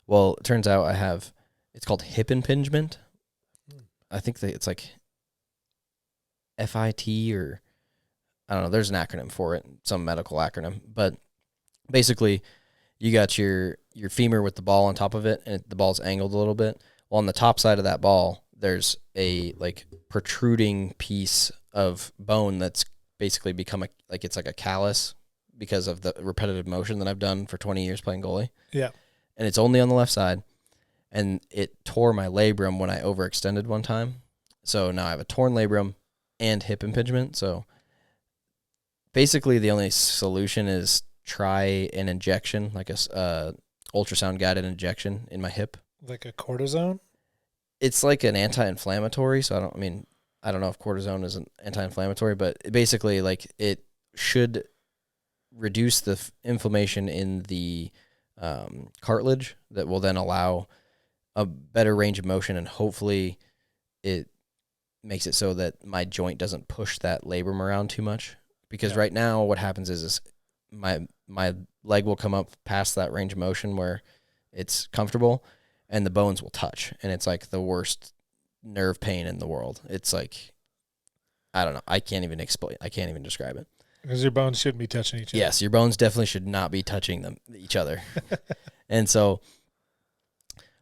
Well, it turns out it's called hip impingement. I think it's like FIT, or I don't know. There's an acronym for it, some medical acronym. But basically, you got your femur with the ball on top of it, and the ball's angled a little bit. Well, on the top side of that ball, there's a like protruding piece of bone that's basically become it's like a callus because of the repetitive motion that I've done for 20 years playing goalie. Yeah. And it's only on the left side, and it tore my labrum when I overextended one time. So now I have a torn labrum and hip impingement. So basically the only solution is try an injection, like a ultrasound guided injection in my hip. Like a cortisone? It's like an anti-inflammatory, so I don't know if cortisone is an anti-inflammatory, but basically like it should reduce the inflammation in the cartilage that will then allow a better range of motion, and hopefully it makes it so that my joint doesn't push that labrum around too much. Because right now what happens is my leg will come up past that range of motion where it's comfortable, and the bones will touch, and it's like the worst nerve pain in the world. It's like, I don't know. I can't even describe it. Because your bones shouldn't be touching each other. Yes, your bones definitely should not be touching each other. And so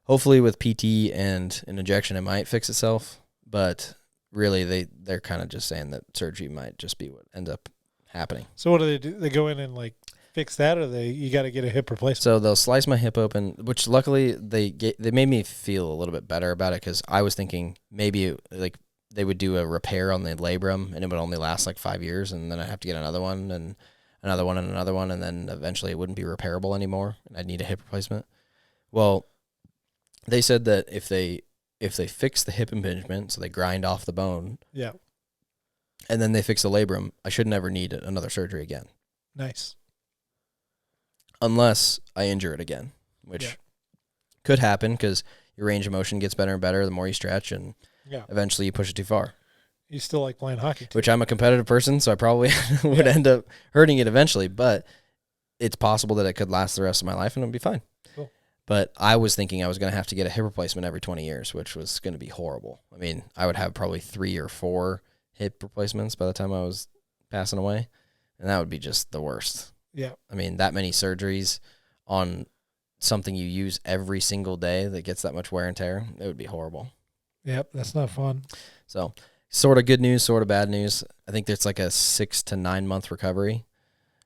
hopefully with PT and an injection, it might fix itself. But really, they're kind of just saying that surgery might just be what ends up happening. So what do they do? They go in and like fix that, or you got to get a hip replacement? So they'll slice my hip open, which luckily they made me feel a little bit better about it, because I was thinking maybe like they would do a repair on the labrum and it would only last like 5 years, and then I'd have to get another one and another one and another one, and then eventually it wouldn't be repairable anymore and I'd need a hip replacement. Well, they said that if they fix the hip impingement, so they grind off the bone, yeah, and then they fix the labrum, I should never need another surgery again. Nice. Unless I injure it again, which could happen because your range of motion gets better and better the more you stretch, and eventually you push it too far. You still like playing hockey too. Which I'm a competitive person, so I probably would end up hurting it eventually, but it's possible that it could last the rest of my life and it'll be fine. Cool. But I was thinking I was going to have to get a hip replacement every 20 years, which was going to be horrible. I mean, I would have probably 3 or 4 hip replacements by the time I was passing away, and that would be just the worst. Yeah. I mean, that many surgeries on something you use every single day that gets that much wear and tear, it would be horrible. Yep, that's not fun. So, sort of good news, sort of bad news. I think there's like a 6 to 9 month recovery.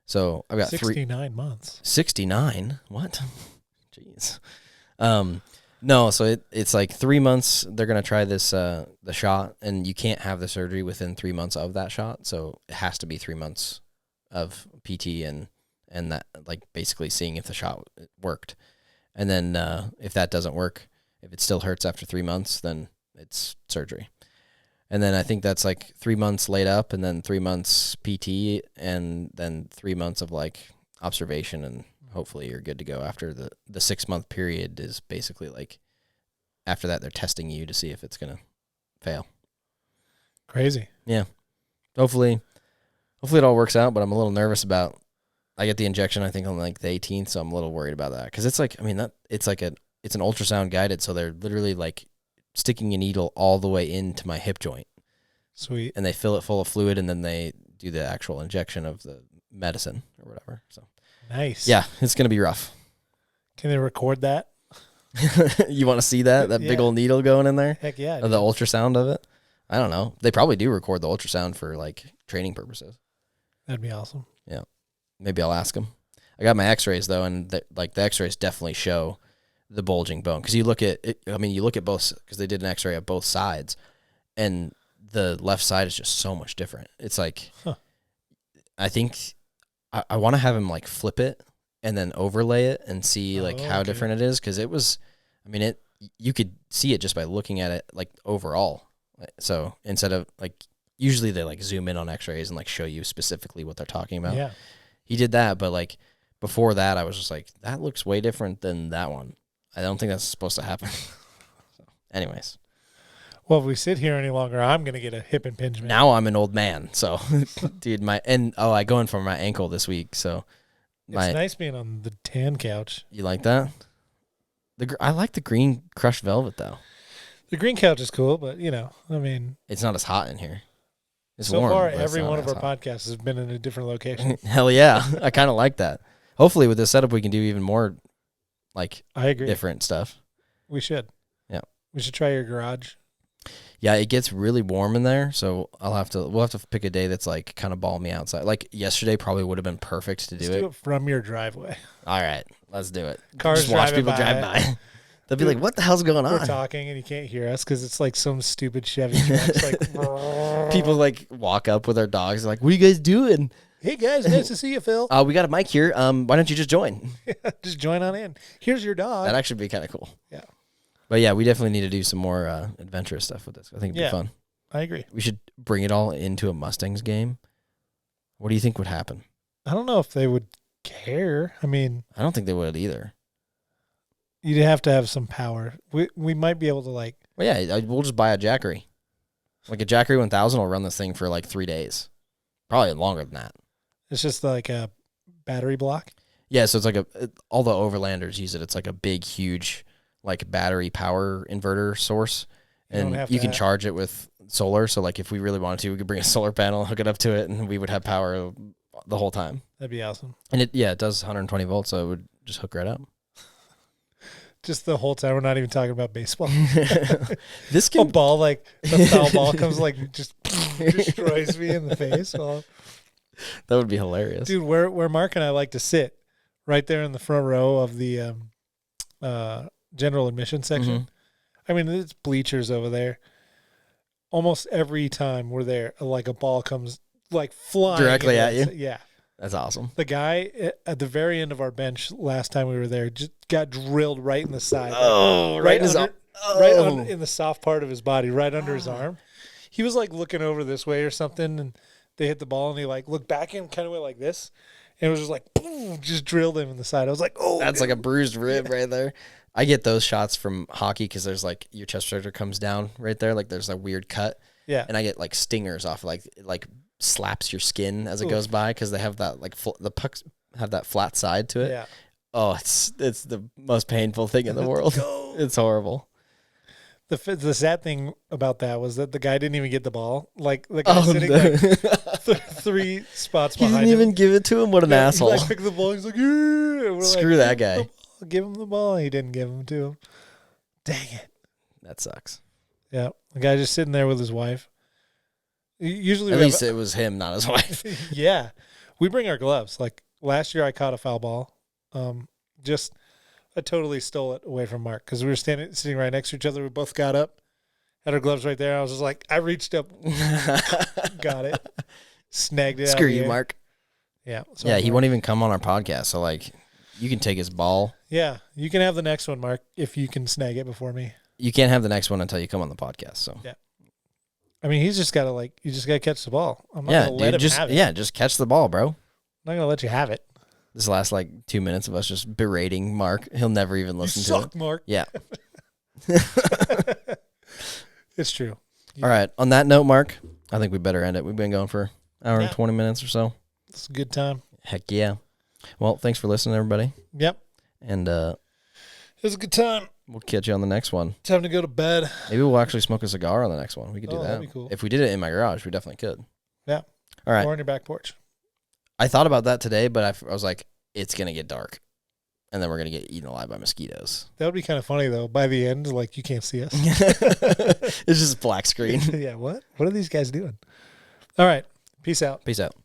So, I've got 69 months. 69? What? Jeez. No, so it's like 3 months. They're going to try this, the shot, and you can't have the surgery within 3 months of that shot. So, it has to be 3 months of PT and that, like, basically seeing if the shot worked. And then if that doesn't work, if it still hurts after 3 months, then it's surgery. And then I think that's like 3 months laid up, and then 3 months PT, and then 3 months of like observation, and hopefully you're good to go after the 6 month period is basically like, after that they're testing you to see if it's going to fail. Crazy. Yeah. Hopefully it all works out, but I'm a little nervous about, I get the injection, I think on like the 18th, so I'm a little worried about that. Cause it's like, I mean, it's an ultrasound guided. So they're literally like sticking a needle all the way into my hip joint. Sweet. And they fill it full of fluid, and then they do the actual injection of the medicine or whatever. So nice. Yeah, it's going to be rough. Can they record that? You want to see that big old needle going in there? Heck yeah. Or the ultrasound of it? I don't know. They probably do record the ultrasound for like training purposes. That'd be awesome. Yeah. Maybe I'll ask them. I got my x-rays though, and the x-rays definitely show the bulging bone. Because you look at it, I mean, you look at both, because they did an x-ray of both sides, and the left side is just so much different. It's like, I think I want to have him like flip it and then overlay it and see like how different it is. Because it was, I mean, you could see it just by looking at it like overall. So instead of like, usually they like zoom in on x-rays and like show you specifically what they're talking about. Yeah. He did that, but like before that, I was just like, that looks way different than that one. I don't think that's supposed to happen. So, anyways. Well, if we sit here any longer, I'm going to get a hip impingement. Now I'm an old man. So, dude, I go in for my ankle this week. So, it's nice being on the tan couch. You like that? I like the green crushed velvet though. The green couch is cool, but you know, I mean, it's not as hot in here. It's so warm, far, every one of our podcasts has been in a different location. Hell yeah. I kind of like that. Hopefully with this setup, we can do even more like I agree. Different stuff. We should. Yeah. We should try your garage. Yeah, it gets really warm in there, so we'll have to pick a day that's like kind of balmy outside. Like yesterday probably would have been perfect to do it from your driveway. All right, let's do it. Cars just watch people drive by. They'll be like, "What the hell's going on?" We're talking and you can't hear us because it's like some stupid Chevy truck. It's like people like walk up with their dogs, like, "What are you guys doing?" Hey guys, nice to see you, Phil. We got a mic here. Why don't you just join? Just join on in. Here's your dog. That'd actually be kind of cool. Yeah. But yeah, we definitely need to do some more adventurous stuff with this. I think it'd be fun. I agree. We should bring it all into a Mustangs game. What do you think would happen? I don't know if they would care. I mean, I don't think they would either. You'd have to have some power. We might be able to like. Well, yeah, we'll just buy a Jackery. Like a Jackery 1000 will run this thing for like 3 days. Probably longer than that. It's just like a battery block? Yeah, so it's like all the Overlanders use it. It's like a big, huge like battery power inverter source. And you can charge it with solar. So like if we really wanted to, we could bring a solar panel, hook it up to it, and we would have power the whole time. That'd be awesome. And it does 120 volts, so it would just hook right up. Just the whole time. We're not even talking about baseball. This can... A ball, like a foul ball comes like just destroys me in the face. Well, that would be hilarious. Dude, where Mark and I like to sit, right there in the front row of the general admission section. Mm-hmm. I mean, it's bleachers over there. Almost every time we're there, like a ball comes like flying. Directly at you? Yeah. That's awesome. The guy at the very end of our bench last time we were there just got drilled right in the side. Oh, right in his arm. Right in the soft part of his body, right under his arm. He was like looking over this way or something, and they hit the ball, and he like looked back and kind of went like this, and it was just like, boom, just drilled him in the side. I was like, oh. That's like a bruised rib right there. I get those shots from hockey because there's like your chest protector comes down right there, like there's a weird cut. Yeah. And I get like stingers off, like slaps your skin as it goes by because they have that like the pucks have that flat side to it. Yeah. Oh, it's the most painful thing in the world. It's horrible. The sad thing about that was that the guy didn't even get the ball. Like the guy sitting like 3 spots behind him. He didn't even give it to him. What an asshole! He like picked the ball. He's like, yeah. Screw that guy. Give him the ball. He didn't give him to him. Dang it. That sucks. Yeah, the guy just sitting there with his wife. Usually, at least it was him, not his wife. Yeah, we bring our gloves. Like last year, I caught a foul ball. I totally stole it away from Mark because we were sitting right next to each other. We both got up, had our gloves right there. I was just like, I reached up, got it, snagged it. Screw you, Mark. Yeah. So yeah, he won't even come on our podcast. So like, You can take his ball. Yeah, you can have the next one, Mark, if you can snag it before me. You can't have the next one until you come on the podcast. So yeah, I mean, he's just got to you just got to catch the ball. I'm not gonna let him have it. Yeah, just catch the ball, bro. I'm not gonna let you have it. This last 2 minutes of us just berating Mark. He'll never even listen to it. Mark. Yeah. It's true. All right. On that note, Mark, I think we better end it. We've been going for an hour and 20 minutes or so. It's a good time. Heck yeah. Well, thanks for listening, everybody. Yep. And it was a good time. We'll catch you on the next one. Time to go to bed. Maybe we'll actually smoke a cigar on the next one. We could do that. That'd be cool. If we did it in my garage, we definitely could. Yeah. All right. Or on your back porch. I thought about that today, but I was like, it's going to get dark. And then we're going to get eaten alive by mosquitoes. That would be kind of funny, though. By the end, you can't see us. It's just a black screen. Yeah, what? What are these guys doing? All right. Peace out. Peace out.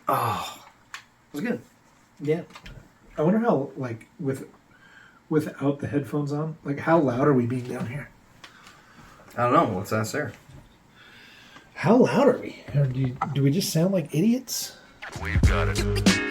Oh, it was good. Yeah. I wonder how, without the headphones on, how loud are we being down here? I don't know. Let's ask Sarah. How loud are we? Or do we just sound like idiots? We've got it.